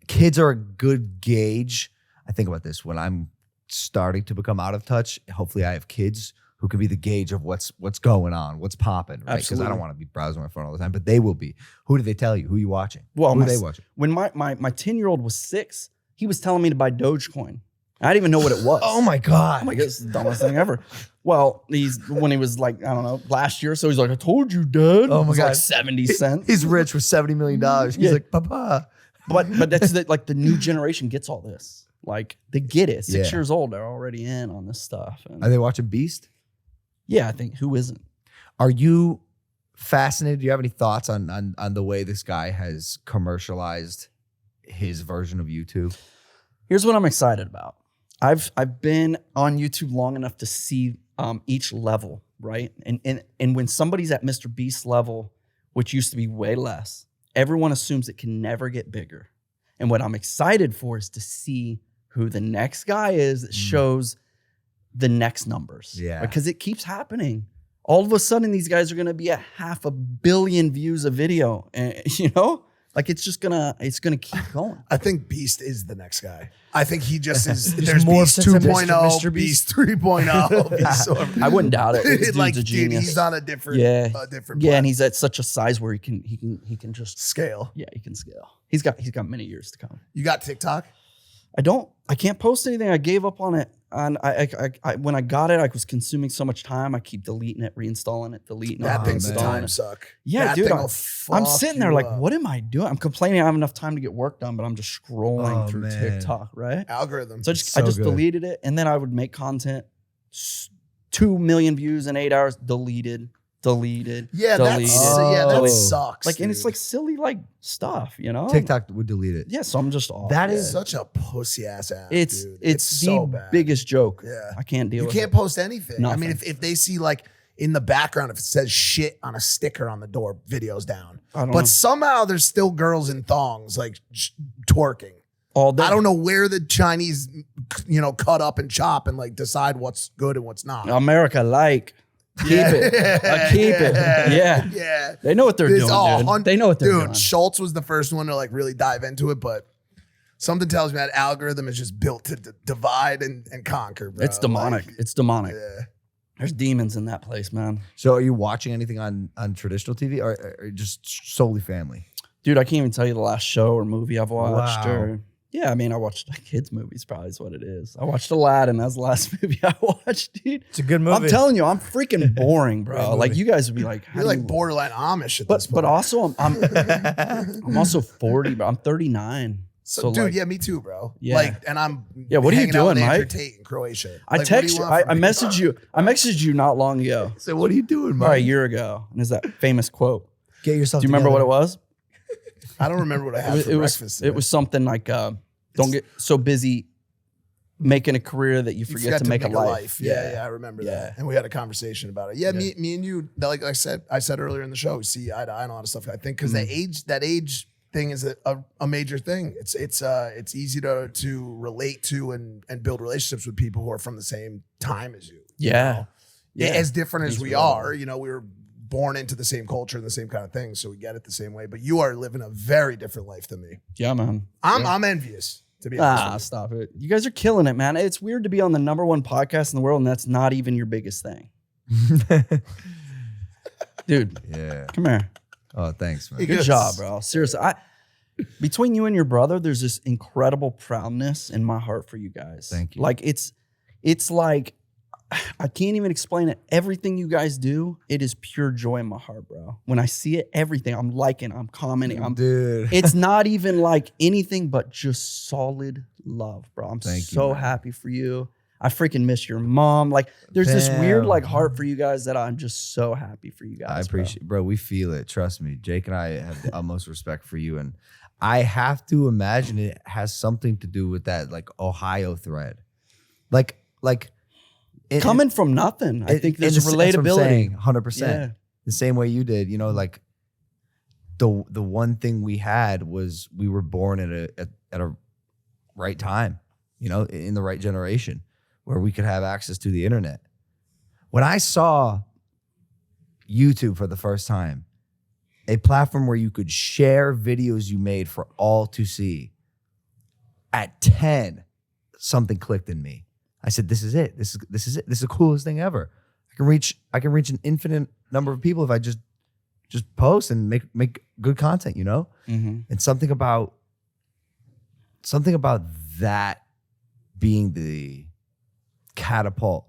kids are a good gauge. I think about this when I'm starting to become out of touch. Hopefully I have kids who can be the gauge of what's going on, what's popping, right? Because I don't want to be browsing my phone all the time, but they will be. Who do they tell you? Who are you watching? Well, who are they watching? When my 10-year-old was 6, he was telling me to buy Dogecoin. I didn't even know what it was. Oh my God. I'm like, this is the dumbest thing ever. Well, when he was like, I don't know, last year. So he's like, I told you, Dad. Oh my It was God. like 70 cents. He's rich with $70 million. He's Yeah. like, Papa. But that's like the new generation gets all this. Like they get it. 6 Yeah. years old, they're already in on this stuff. And Are they watching Beast? yeah, I think who isn't? Are you fascinated? Do you have any thoughts on the way this guy has commercialized his version of YouTube? Here's what I'm excited about. I've been on YouTube long enough to see each level, right? And when somebody's at Mr. Beast level, which used to be way less, everyone assumes it can never get bigger. And what I'm excited for is to see who the next guy is that shows the next numbers. Yeah. Because it keeps happening. All of a sudden, these guys are going to be at 500 million views a video. And, you know, like it's going to keep going. I think Beast is the next guy. I think he just is. There's morphs Beast into 2.0, Mr. Beast 3.0. Beast sort of- I wouldn't doubt it. This dude's like, a dude, genius. he's on a different, Yeah. different Yeah, planet. and he's at such a size where he can just Scale. yeah, he can scale. He's got many years to come. You got TikTok? I can't post anything. I gave up on it. And I when I got it, I was consuming so much time. I keep deleting it, reinstalling it, deleting That it. thing's a man. time suck. Yeah, that dude. thing I'm will fuck sitting there you like, up. what am I doing? I'm complaining I have enough time to get work done, but I'm just scrolling Oh, through man. TikTok, right? Algorithm. So I So just good. deleted it, and then I would make content, 2 million views in 8 hours, deleted. yeah, deleted, that Oh. sucks. like, and it's dude. like silly like stuff, you know? TikTok would delete it. Yeah, so I'm just off. That Yeah. is such a pussy ass app. It's dude. it's so the bad. biggest joke. Yeah. I can't deal You with can't it. post anything. I mean, Nothing. if they see like in the background, if it says shit on a sticker on the door, video's down. I don't But know. somehow there's still girls in thongs like twerking. All day. I don't know where the Chinese, cut up and chop and like decide what's good and what's not. America keep Yeah. it. Keep it. Yeah. Yeah. They know what they're This doing, all dude. hun- They know what they're Dude, doing. Schultz was the first one to like really dive into it, but something tells me that algorithm is just built to divide and conquer, bro. It's demonic. Like, It's demonic. yeah. There's demons in that place, man. So are you watching anything on traditional TV or just solely family? Dude, I can't even tell you the last show or movie I've watched. Wow. Or yeah, I mean, I watched like kids' movies, probably is what it is. I watched Aladdin. That's the last movie I watched, dude. It's a good movie. I'm telling you, I'm freaking boring, Great bro. movie. Like you guys would be like, how You're do like you- borderline Amish at this but point. also I'm also 40, but I'm 39. So, dude, like, yeah, me too, bro. Yeah. Like, and I'm Yeah, what are you hanging out with doing, Andrew Mike? Tate in Croatia. I Like, what do text you you. want I from me? messaged you. I messaged you not long ago, So what are you doing, about a Mike? year ago, and there's that famous quote. Get yourself. Do you remember what it was? I don't remember what I had for breakfast. It was something like, don't get so busy making a career that you forget to make a life. Yeah, I remember that. And we had a conversation about it. Yeah, me and you, like I said earlier in the show, we see eye to eye on a lot of stuff. I think because that age thing is a major thing. It's easy to relate to and build relationships with people who are from the same time as you. Yeah. Yeah. As different as Things we we are, we were born into the same culture and the same kind of thing, so we get it the same way. But you are living a very different life than me. Yeah, man. I'm envious, to be honest. with Stop it. You guys are killing it, man. It's weird to be on the #1 podcast in the world, and that's not even your biggest thing. Dude, Yeah. come here. Oh, thanks, man. You Good Yes. job, bro. Seriously, between you and your brother, there's this incredible proudness in my heart for you guys. Thank you. Like it's like I can't even explain it. Everything you guys do, it is pure joy in my heart, bro. When I see it, everything I'm liking, I'm commenting, Dude. it's not even like anything but just solid love, bro. I'm Thank you, so man. happy for you. I freaking miss your mom. Like, there's this weird Damn. like heart for you guys that I'm just so happy for you guys. I appreciate, bro. We feel it. Trust me. Jake and I have the utmost respect for you, and I have to imagine it has something to do with that like Ohio thread, like Coming from nothing. I think there's relatability. 100%. Yeah. The same way you did. You know, like the one thing we had was we were born at a right time. You know, in the right generation where we could have access to the internet. When I saw YouTube for the first time, a platform where you could share videos you made for all to see, at 10, something clicked in me. I said, this is it. This is it. This is the coolest thing ever. I can reach an infinite number of people if I just post and make good content, you know? Mm-hmm. And something about that being the catapult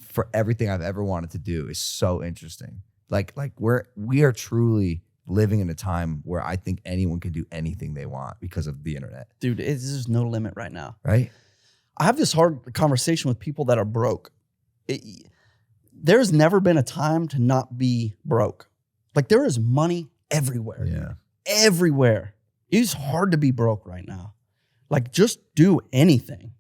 for everything I've ever wanted to do is so interesting. Like we are truly living in a time where I think anyone can do anything they want because of the internet. Dude, there's no limit right now. Right? I have this hard conversation with people that are broke. There's never been a time to not be broke. Like, there is money everywhere. Yeah. Everywhere. It's hard to be broke right now. Like, just do anything.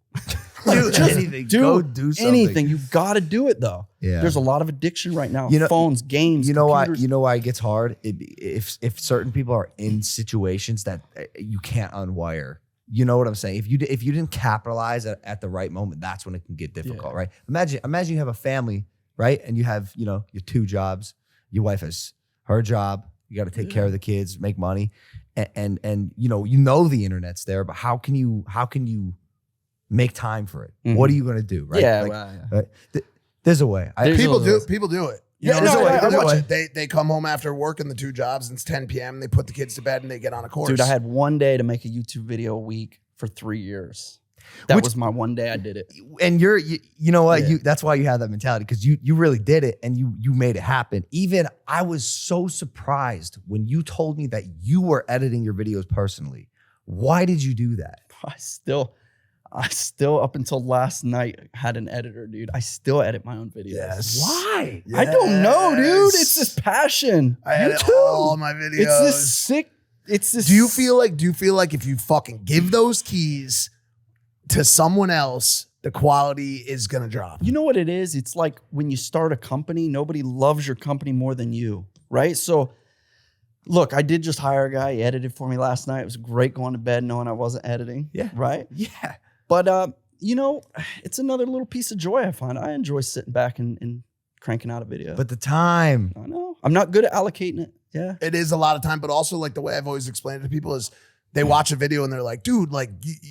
Do anything. Go do something. Anything. You got to do it though. Yeah. There's a lot of addiction right now. You know, phones, games. You know why? computers. You know why it gets hard? If certain people are in situations that you can't unwire. You know what I'm saying? If you didn't capitalize at the right moment, that's when it can get difficult, right? Imagine you have a family, right? And you have, you know, your 2 jobs. Your wife has her job. You got to take care of the kids, make money, and you know the internet's there, but how can you make time for it? Mm-hmm. What are you going to do, right? Yeah, Like, well, right? There's a way. People do it. You Yeah, know, no, there's a I way. watch They come home after working the 2 jobs and it's 10 p.m. They put the kids to bed and they get on a course. Dude, I had one day to make a YouTube video a week for 3 years. That was my one day I did it. And you know what? Yeah. That's why you have that mentality, because you really did it and you made it happen. Even I was so surprised when you told me that you were editing your videos personally. Why did you do that? I still up until last night had an editor, dude. I still edit my own videos. Yes. Why? I don't know, dude. It's this passion. I edit all my videos. It's this sick. It's this. Do you feel like if you fucking give those keys to someone else, the quality is gonna drop? You know what it is? It's like when you start a company, nobody loves your company more than you, right? So, look, I did just hire a guy. He edited for me last night. It was great going to bed knowing I wasn't editing. Yeah. Right? Yeah. But, you know, it's another little piece of joy I find. I enjoy sitting back and cranking out a video. But the time. I know. I'm not good at allocating it. Yeah. It is a lot of time, but also like the way I've always explained it to people is they watch a video and they're like, dude, like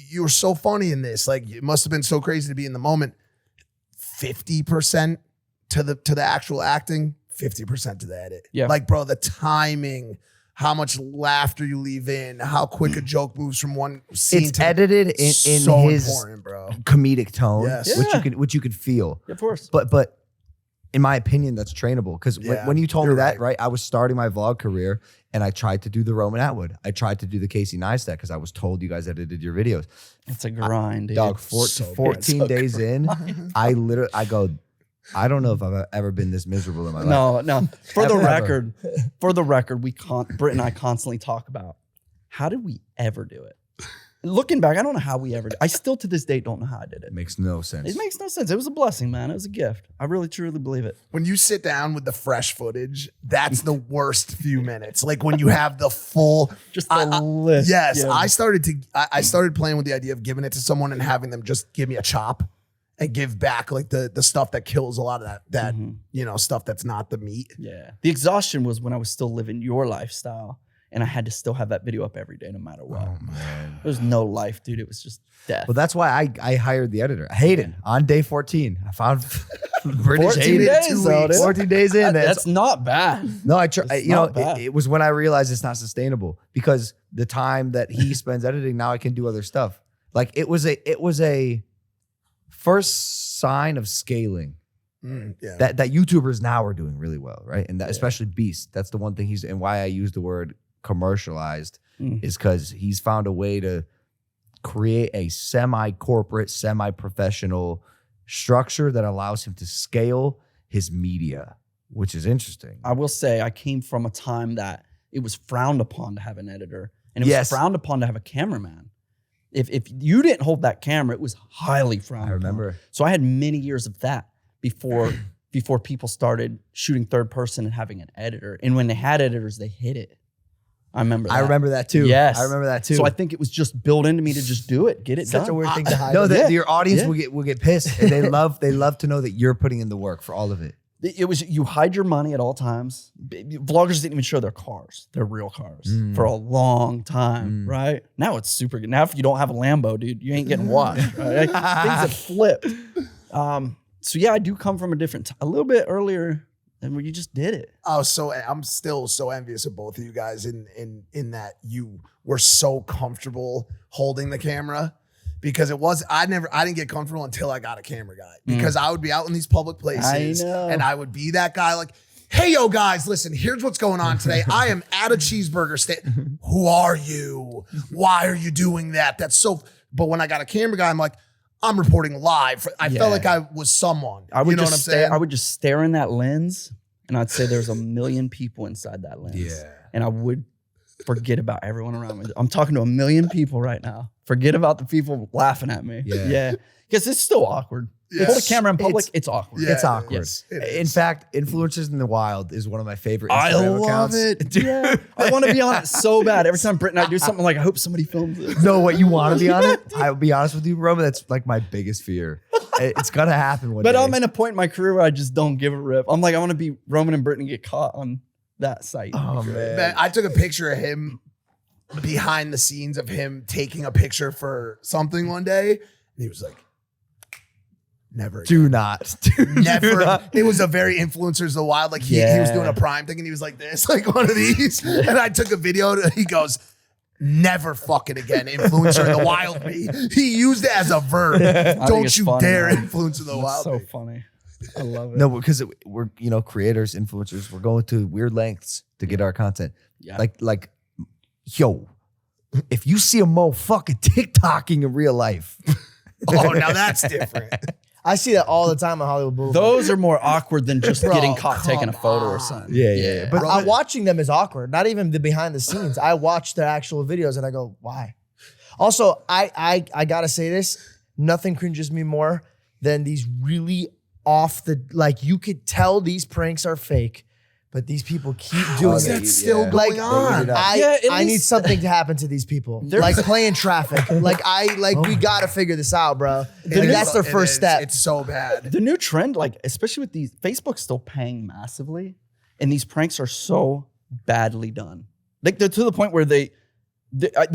you were so funny in this. Like it must have been so crazy to be in the moment. 50% to the actual acting, 50% to the edit. Yeah. Like, bro, the timing, how much laughter you leave in, how quick a joke moves from one scene It's to edited in so his important, bro. comedic tone, Yes. which you could feel. Of course. But in my opinion, that's trainable. Because Yeah, when you told me you're that, right. right, I was starting my vlog career and I tried to do the Roman Atwood. I tried to do the KSI Vs because I was told you guys edited your videos. It's a grind, dude. Dog, So 14 good. days in, I go, I don't know if I've ever been this miserable in my life. No. For the Ever. record, Britt and I constantly talk about how did we ever do it? Looking back, I don't know how we ever did. I still to this day don't know how I did it. It makes no sense. It makes no sense. It was a blessing, man. It was a gift. I really truly believe it. When you sit down with the fresh footage, that's the worst few minutes. Like when you have the full, Just the list. yes, Yeah. I started playing with the idea of giving it to someone and having them just give me a chop and give back like the stuff that kills a lot of that you know, stuff that's not the meat. Yeah. The exhaustion was when I was still living your lifestyle and I had to still have that video up every day no matter what. Oh, man. There was no life, dude. It was just death. Well, that's why I hired the editor. Hayden, on day 14. I found British 14 Hayden. days, 2 though, weeks. dude. 14 days in. That's not bad. No, It's you know, not bad. it was when I realized it's not sustainable because the time that he spends editing, now I can do other stuff. Like it was a first sign of scaling Yeah. that YouTubers now are doing really well, right? And that, especially Beast. That's the one thing and why I use the word commercialized is because he's found a way to create a semi-corporate, semi-professional structure that allows him to scale his media, which is interesting. I will say I came from a time that it was frowned upon to have an editor, and it was frowned upon to have a cameraman. If you didn't hold that camera, it was highly frowned upon. I remember. So I had many years of that before people started shooting third person and having an editor. And when they had editors, they hid it. I remember that. I remember that too. Yes. I remember that too. So I think it was just built into me to just do it, get it done. Such a weird thing to hide. No, Yeah. your audience Yeah. will get pissed, and they love to know that you're putting in the work for all of it. It was, you hide your money at all times. Vloggers didn't even show their cars, their real cars, for a long time, right? Now it's super good. Now if you don't have a Lambo, dude, you ain't getting watched, right? Things have flipped. So yeah, I do come from a little bit earlier than where you just did it. Oh, so I'm still so envious of both of you guys in that you were so comfortable holding the camera. Because I didn't get comfortable until I got a camera guy. Because I would be out in these public places and I would be that guy like, hey, yo, guys, listen, here's what's going on today. I am at a cheeseburger stand. Who are you? Why are you doing that? That's so. But when I got a camera guy, I'm like, I'm reporting live. I felt like I was someone. I would you know what I'm saying? I would just stare in that lens and I'd say there's a million people inside that lens. Yeah. And I would forget about everyone around me. I'm talking to a million people right now. Forget about the people laughing at me. Yeah. Because it's still awkward. Yes. Hold a camera in public, it's awkward. Yeah, It's awkward. Yes. It In is. fact, Influencers in the Wild is one of my favorite I Instagram love accounts. it. Yeah. I want to be on it so bad. Every time Brittany and I do something, like, I hope somebody films it. No, what you want to be on it? I'll be honest with you, Roman. That's like my biggest fear. It's gonna happen one But day. I'm in a point in my career where I just don't give a rip. I'm like, I want to be Roman and Brittany get caught on that site. Oh man. Man, I took a picture of him behind the scenes of him taking a picture for something one day. And he was like, never again. Do not. Do Never. not. It was a very Influencers of the Wild. Like he was doing a Prime thing and he was like this, like one of these. And I took a video. He goes, never fucking again. Influencer of the Wild me. He used it as a verb. think Don't it's you funny, dare man. Influencer of the That's Wild so me. funny. I love it. No, because we're creators, influencers. We're going to weird lengths to get our content. Yeah. Like, yo, if you see a motherfucking TikToking in real life, Oh, now that's different. I see that all the time on Hollywood Boulevard. Those are more awkward than just Bro, getting caught taking a come photo or on. something. Yeah. But watching them is awkward. Not even the behind the scenes. I watch their actual videos and I go, why? Also, I gotta say this. Nothing cringes me more than these really like you could tell these pranks are fake, but these people keep doing Is it. that still yeah. going Like, on? Yeah, at I need least- something to happen to these people. Like playing traffic. We gotta figure this out, bro. Like, that's their first step. It's so bad. The new trend, like, especially with these, Facebook's still paying massively, and these pranks are so badly done. Like, they're to the point where they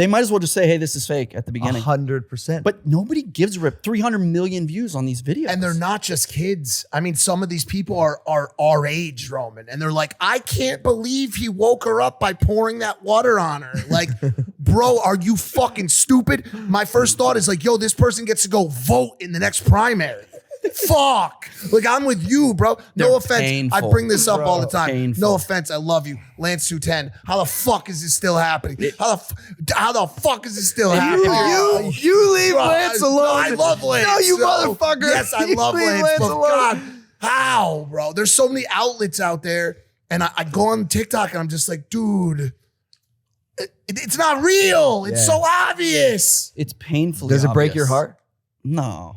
might as well just say, hey, this is fake at the beginning. 100%. But nobody gives a rip. 300 million views on these videos. And they're not just kids. I mean, some of these people are our age, Roman. And they're like, I can't believe he woke her up by pouring that water on her. Like, bro, are you fucking stupid? My first thought is like, yo, this person gets to go vote in the next primary. Fuck. Like, I'm with you, bro. No They're offense. painful. I bring this up all the time. Painful. No offense. I love you. Lance 210. How the fuck is this still happening? How the fuck is this still happening? You leave Bro, Lance alone. I love Lance. No, you So, motherfucker. Yes, I You love leave Lance. Lance But alone. God, how, bro? There's so many outlets out there. And I go on TikTok and I'm just like, dude, it's not real. It's so obvious. It's painfully Does it break your obvious. heart? No.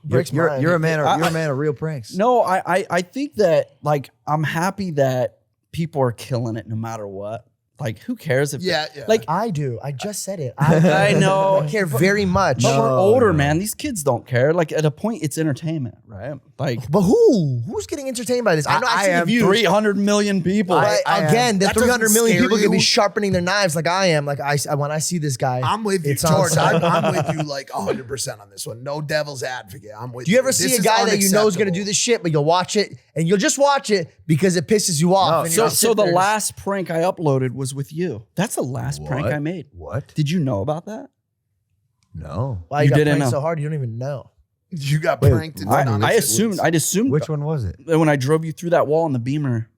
Breaks You're mine. a man. You're a man of real pranks. No, I think that, like, I'm happy that people are killing it no matter what. Like, who cares if Yeah. like, I do. I just said it. I know. I care very much. but we're No, older, no. man. These kids don't care. Like, at a point, it's entertainment, right? Like, But who's getting entertained by this? I know I see the views. 300 million people. But again, the That 300 doesn't million scare people could be you? sharpening their knives like I am. Like when I see this guy, I'm with you, it's on George. site. I'm with you like 100% on this one. No devil's advocate. I'm with you. Do you ever This see a is guy that you know is going to unacceptable. do this shit, but you'll watch it and you'll just watch it because it pisses you off? No, and So, you'll so sit the there. last prank I uploaded was with you. That's the last prank What? I made. What? Did you know about that? No. Why you you got didn't pranked know. so hard you don't even know. You got Wait, pranked. what? into I assumed Which one was it? that when I drove you through that wall in the Beamer.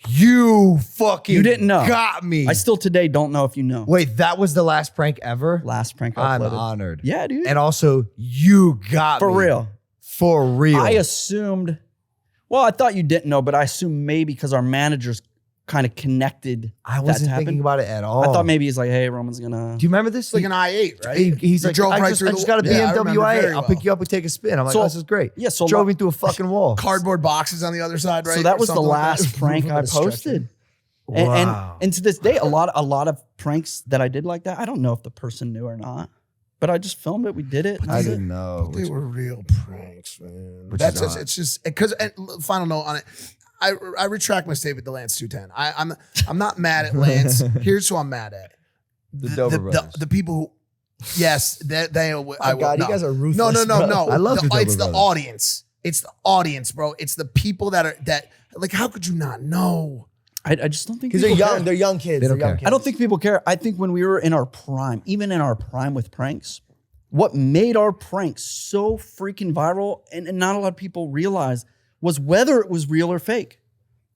You fucking You didn't know. got me. I still today don't know if you know. Wait, that was the last prank ever? Last prank I I'm uploaded. honored. Yeah, dude. And also, you got For me. real. For real. I assumed, well, I thought you didn't know, but I assumed maybe because our managers kind of connected. I wasn't that thinking about it at all. I thought maybe he's like, hey, Roman's gonna. Do you remember this? It's like an I-8, right? He's You like, drove I right just, through I the- just got a Yeah, I BMW remember I8. very I'll well. pick you up and take a spin. I'm like, So- oh, this is great. Yeah, so drove me through a fucking wall. Cardboard boxes on the other side, right? So that Or was the something like that. last prank I With a stretcher. posted. Wow. And to this day, a lot of pranks that I did like that, I don't know if the person knew or not, but I just filmed it. We did it. and I that's it. didn't know. They were real pranks, man. Which That's is just, odd. it's just because. Final note on it. I retract my statement to Lance 210. I'm not mad at Lance. Here's who I'm mad at. The Dover brothers. The people who, yes, they. I will. God, no. you guys are ruthless. No. I love the Dover It's the brothers. audience. It's the audience, bro. It's the people that like. How could you not know? I just don't think Because they're people young. care. They're young kids. They don't They're young care. kids. I don't think people care. I think when we were in our prime, even in our prime with pranks, what made our pranks so freaking viral and not a lot of people realize was whether it was real or fake.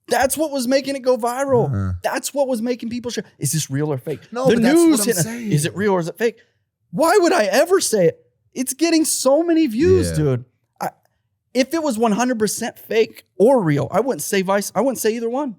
That's what was making it go viral. Uh-huh. That's what was making people share. Is this real or fake? No, the but that's what news I'm hitting us. saying. Is it real or is it fake? Why would I ever say it? It's getting so many views, Yeah. dude. If it was 100% fake or real, I wouldn't say vice. I wouldn't say either one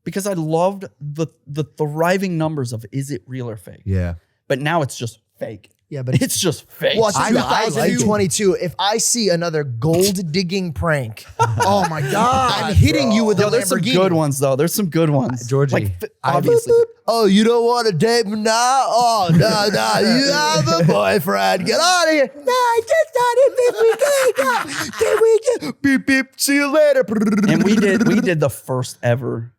because I loved the thriving numbers of is it real or fake. Yeah. But now it's just fake. Yeah, but It's just fake. Watch I like 2022. If I see another gold digging prank, Oh my god! I'm hitting you with Yo, a there's some Lamborghini. good ones though. There's some good ones. Georgie, obviously. Oh, you don't want to date me now? Oh, no, you have a boyfriend. Get out of here. No, I just started this weekend. Can we get beep beep? See you later. And we did the first ever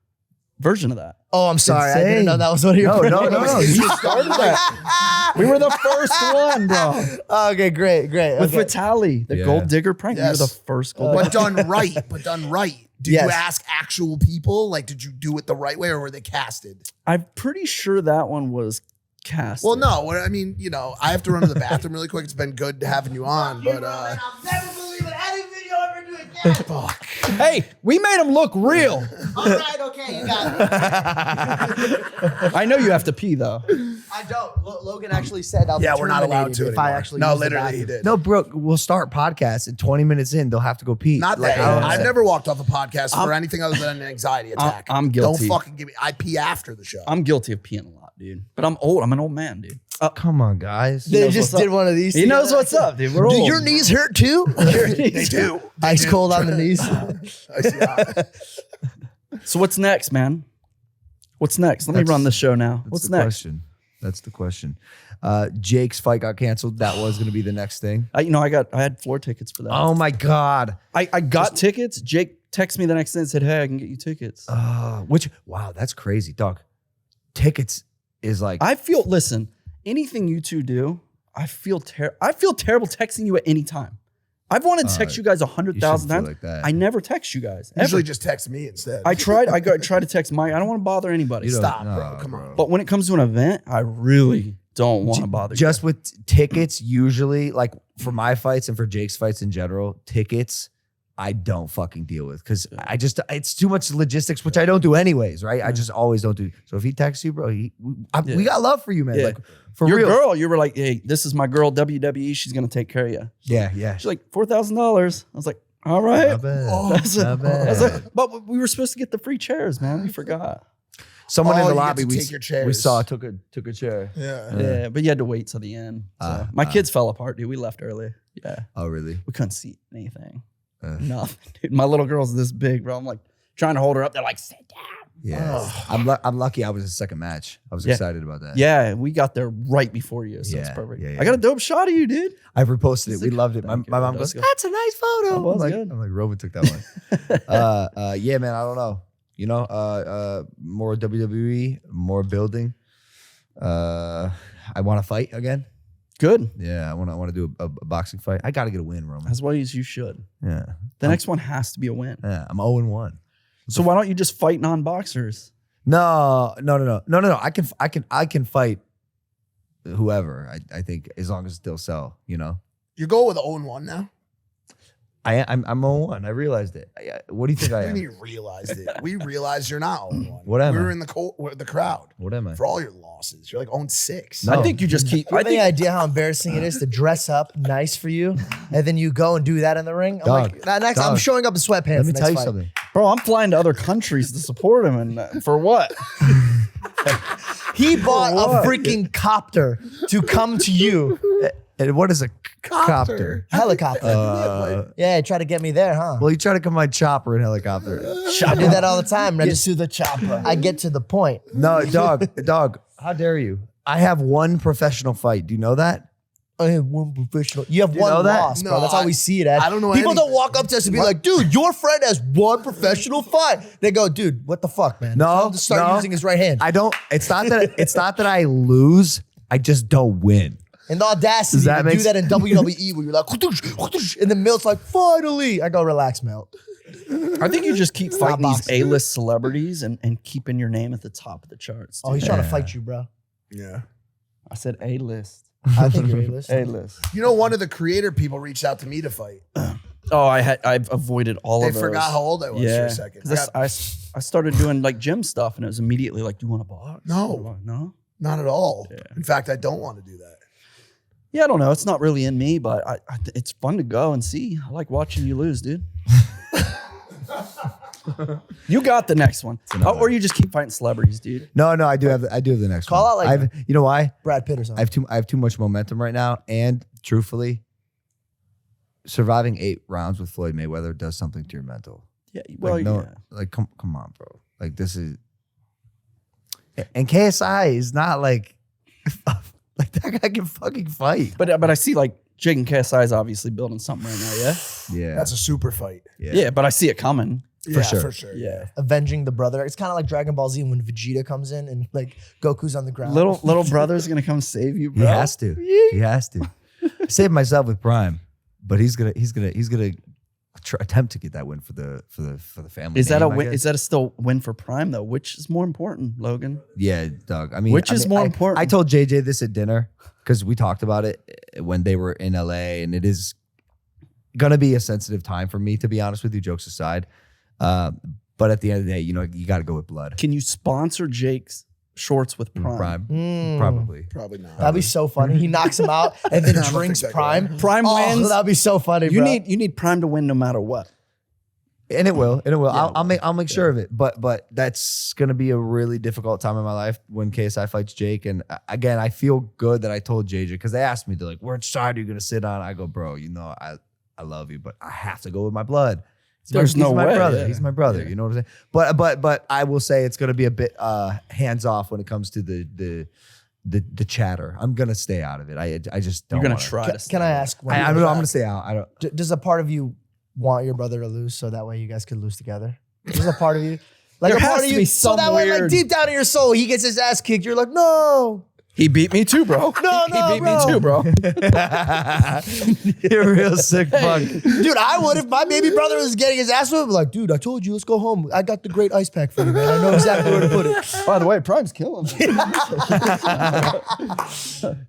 version of that. Oh, I'm sorry. I insane. didn't know that was one of your No. pranks. You started that. We were the first one, bro. Okay, great. With Okay. Vitali, the Yeah. gold digger prank. Yes. We were the first gold but digger. done right. Did Yes. you ask actual people? Like, did you do it the right way, or were they casted? I'm pretty sure that one was cast. Well, no. I mean, I have to run to the bathroom really quick. It's been good having you on, but I'll never believe it. Any video ever do again. fuck. Hey, we made him look real. All right, okay, you got it. I know you have to pee though. I don't. Logan actually said I'll be Yeah, we're not allowed to terminated if I anymore. actually No, use the literally, bathroom. he did. No, bro, we'll start podcasts and 20 minutes in, they'll have to go pee. Not Like, that. I don't I've know. never walked off a podcast for anything other than an anxiety attack. I'm guilty. Don't fucking give me. I pee after the show. I'm guilty of peeing a lot, dude. But I'm old. I'm an old man, dude. Come on, guys. They knows just what's did up. one of these. He knows together. what's up, dude. We're Do old. your knees hurt too? They do. Ice cold on the knees. I see how- So what's next, man? What's next? Let me run the show now. That's What's the next? question. That's the question. Jake's fight got canceled. That was going to be the next thing. I had floor tickets for that. Oh my God. I got tickets. Jake texted me the next day and said, "Hey, I can get you tickets." Wow, that's crazy, dog. Tickets is like, Listen, anything you two do, I feel terrible texting you at any time. I've wanted to text you guys 100,000 feel times. like that. I never text you guys. Usually Ever. just text me instead. I tried to text Mike. I don't want to bother anybody. You don't- Stop, no, bro. Come on. But when it comes to an event, I really don't want to bother just you. with tickets, usually, like for my fights and for Jake's fights in general, tickets, I don't fucking deal with because it's too much logistics, which I don't do anyways, right? I just always don't do. So if he texts you, bro, we got love for you, man. Yeah. Like for Your real. girl, you were like, "Hey, this is my girl, WWE. She's gonna take care of you." Yeah. She's like, $4,000. I was like, "All right." Not bad. That's it. Not I was bad. like, but we were supposed to get the free chairs, man. We forgot. Someone in Oh, the you get lobby to we, take your we chairs. saw took a chair. Yeah. Yeah, but you had to wait till the end. So my kids fell apart, dude. We left early. Yeah, Oh, really? we couldn't see anything. Nothing, dude. My little girl's this big, bro. I'm like trying to hold her up. They're like, "Sit down." Yeah. I'm lucky I was in second match. I was Yeah. excited about that. Yeah, we got there right before you, so it's Yeah, perfect. yeah. I got a dope shot of you, dude. I reposted it. We loved it. My Thank you. mom That goes, was good. "That's a nice photo." That was I'm like, good. Roman took that one. Yeah, man. I don't know. More WWE, more building. I want to fight again. Good. Yeah, I want to do a boxing fight. I got to get a win, Roman. As well as you should. Yeah, The next one has to be a win. I'm 0-1. So why don't you just fight non-boxers? No. I can fight whoever. I think as long as it still sell. You go with 0-1 now? I'm 0-1. I realized it. What do you think I When am? you realized it, we realized you're not 0-1. What am we I? were in the crowd What am I? for all your losses. You're like 0-6. No. I think you just keep. You I have any think idea how embarrassing it is to dress up nice for you, and then you go and do that in the ring? I'm Dog, like, that next I'm dog. showing up in sweatpants. Let me next tell you fight. something. Bro, I'm flying to other countries to support him, and for what? He bought a freaking copter to come to you. And what is a copter? Helicopter. Yeah, try to get me there, huh? Well, you try to come my chopper in helicopter. I do that all the time. Get to the chopper. I get to the point. No, dog. How dare you? I have one professional fight. Do you know that? I have one professional. You have You one know that? loss, bro. No, That's how we see it as. I don't know People don't anything. walk up to us and be like, dude, your friend has one professional fight. They go, dude, what the fuck, man? No, Tell him to start no. using his right hand. I don't. It's not that I lose. I just don't win. And the audacity Does that to make do that in WWE where you're like, and then Milt's like, finally. I go, relax, Milt. I think you just keep fighting these boxing. A-list celebrities and keeping your name at the top of the charts. Oh, dude. he's trying to fight you, bro. Yeah. I said A-list. I think you're A-list. A-list. You know, one of the creator people reached out to me to fight. Oh, I've avoided all They of those. forgot how old I was for Yeah, a second. 'cause I started doing like gym stuff, and it was immediately like, "Do you want to box?" No. No. Not at all. In fact, I don't want to do that. Yeah, I don't know. It's not really in me, but it's fun to go and see. I like watching you lose, dude. You got the next one, or you just keep fighting celebrities, dude. No, I do have the next Call one. out like- you know why? Brad Pitt or something. I have too much momentum right now, and truthfully, surviving 8 rounds with Floyd Mayweather does something to your mental. Yeah, well, yeah. Like come on, bro. Like this is, and KSI is not like that guy can fucking fight. But I see like Jake and KSI is obviously building something right now. Yeah, Yeah, That's a super fight. yeah. But I see it coming. Yeah, sure. For sure. Yeah, Avenging the brother. It's kind of like Dragon Ball Z when Vegeta comes in and like Goku's on the ground. little brother's gonna come save you, bro. he has to. He has to. I saved myself with Prime, but he's gonna attempt to get that win for the family. Is that name, a I win? guess. Is that a still win for Prime though? Which is more important, Logan? Yeah, Doug. I mean, Which is more I important? told JJ this at dinner because we talked about it when they were in LA, and it is gonna be a sensitive time for me, to be honest with you. Jokes aside, but at the end of the day, you know, you got to go with blood. Can you sponsor Jake's shorts with Prime? Probably. Probably not. That'd be so funny. He knocks him out and then I don't drinks think that Prime. Prime Oh, wins. that'd be so funny, You bro. need Prime to win no matter what. And it will. Yeah, I'll make sure of it. But that's gonna be a really difficult time in my life when KSI fights Jake. And again, I feel good that I told JJ because they asked me, they're like, "Which side are you gonna sit on?" I go, "Bro, you know, I love you, but I have to go with my blood." There's no he's my way, brother. yeah. He's my brother. Yeah. You know what I'm saying? But I will say it's gonna be a bit hands off when it comes to the chatter. I'm gonna stay out of it. I just don't. You're gonna wanna. try to. Can I ask? when I you don't go know. I'm back, gonna stay out. I don't. Does a part of you want your brother to lose so that way you guys could lose together? There's a part of you, like There a part has of to you, be so some that way, like weird- deep down in your soul, he gets his ass kicked. You're like, no. He beat me too, bro. No, he no, beat bro. me too, bro. You're a real sick fuck. Dude, I would if my baby brother was getting his ass whipped. Like, dude, I told you, let's go home. I got the great ice pack for you, man. I know exactly where to put it. By the way, Prime's killing me.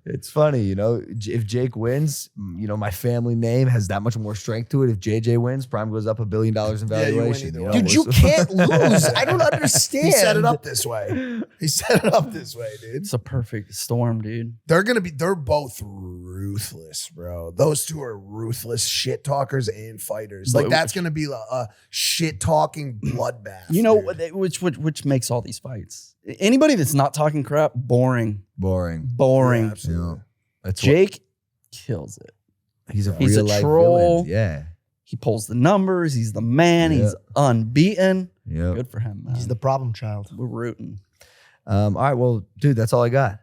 It's funny, you know, if Jake wins, you know, my family name has that much more strength to it. If JJ wins, Prime goes up $1 billion in Yeah, you win valuation. either you way. know? Dude, you can't lose. I don't understand. He set it up this way. He set it up this way, dude. It's a perfect storm, dude. They're both ruthless, bro. Those two are ruthless shit talkers and fighters. Like But- that's gonna be a shit talking bloodbath. You know dude. which makes all these fights. Anybody that's not talking crap, boring, Boring. boring. Yeah, absolutely. You know, that's Jake kills it. he's a He's a real life troll. villain. Yeah. He pulls the numbers. He's the man. Yeah. He's unbeaten. Yep. Good for him, man. He's the problem child. We're rooting. All right. Well, dude, that's all I got.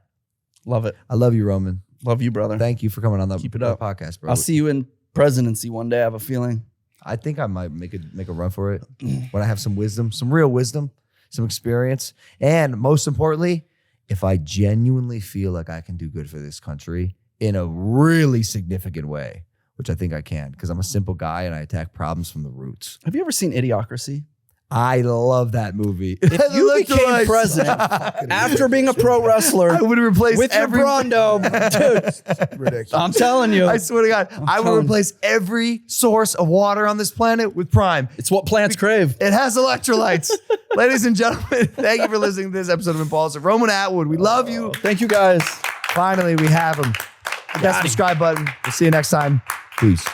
Love it. I love you, Roman. Love you, brother. Thank you for coming on the Keep it up. podcast, bro. I'll see you in presidency one day. I have a feeling. I think I might make a run for it when I have some wisdom, some real wisdom, some experience, and most importantly, if I genuinely feel like I can do good for this country in a really significant way, which I think I can, because I'm a simple guy and I attack problems from the roots. Have you ever seen Idiocracy? I love that movie. If you became president after being a pro wrestler, I would replace with every your Brondo, dude. Ridiculous. I'm telling you, I swear to God, I would telling- replace every source of water on this planet with Prime. it's what plants crave. It has electrolytes. Ladies and gentlemen, thank you for listening to this episode of Impaulsive. Roman Atwood, we love you. Thank you guys. Finally, we have him. Hit that subscribe button. We'll see you next time. Peace.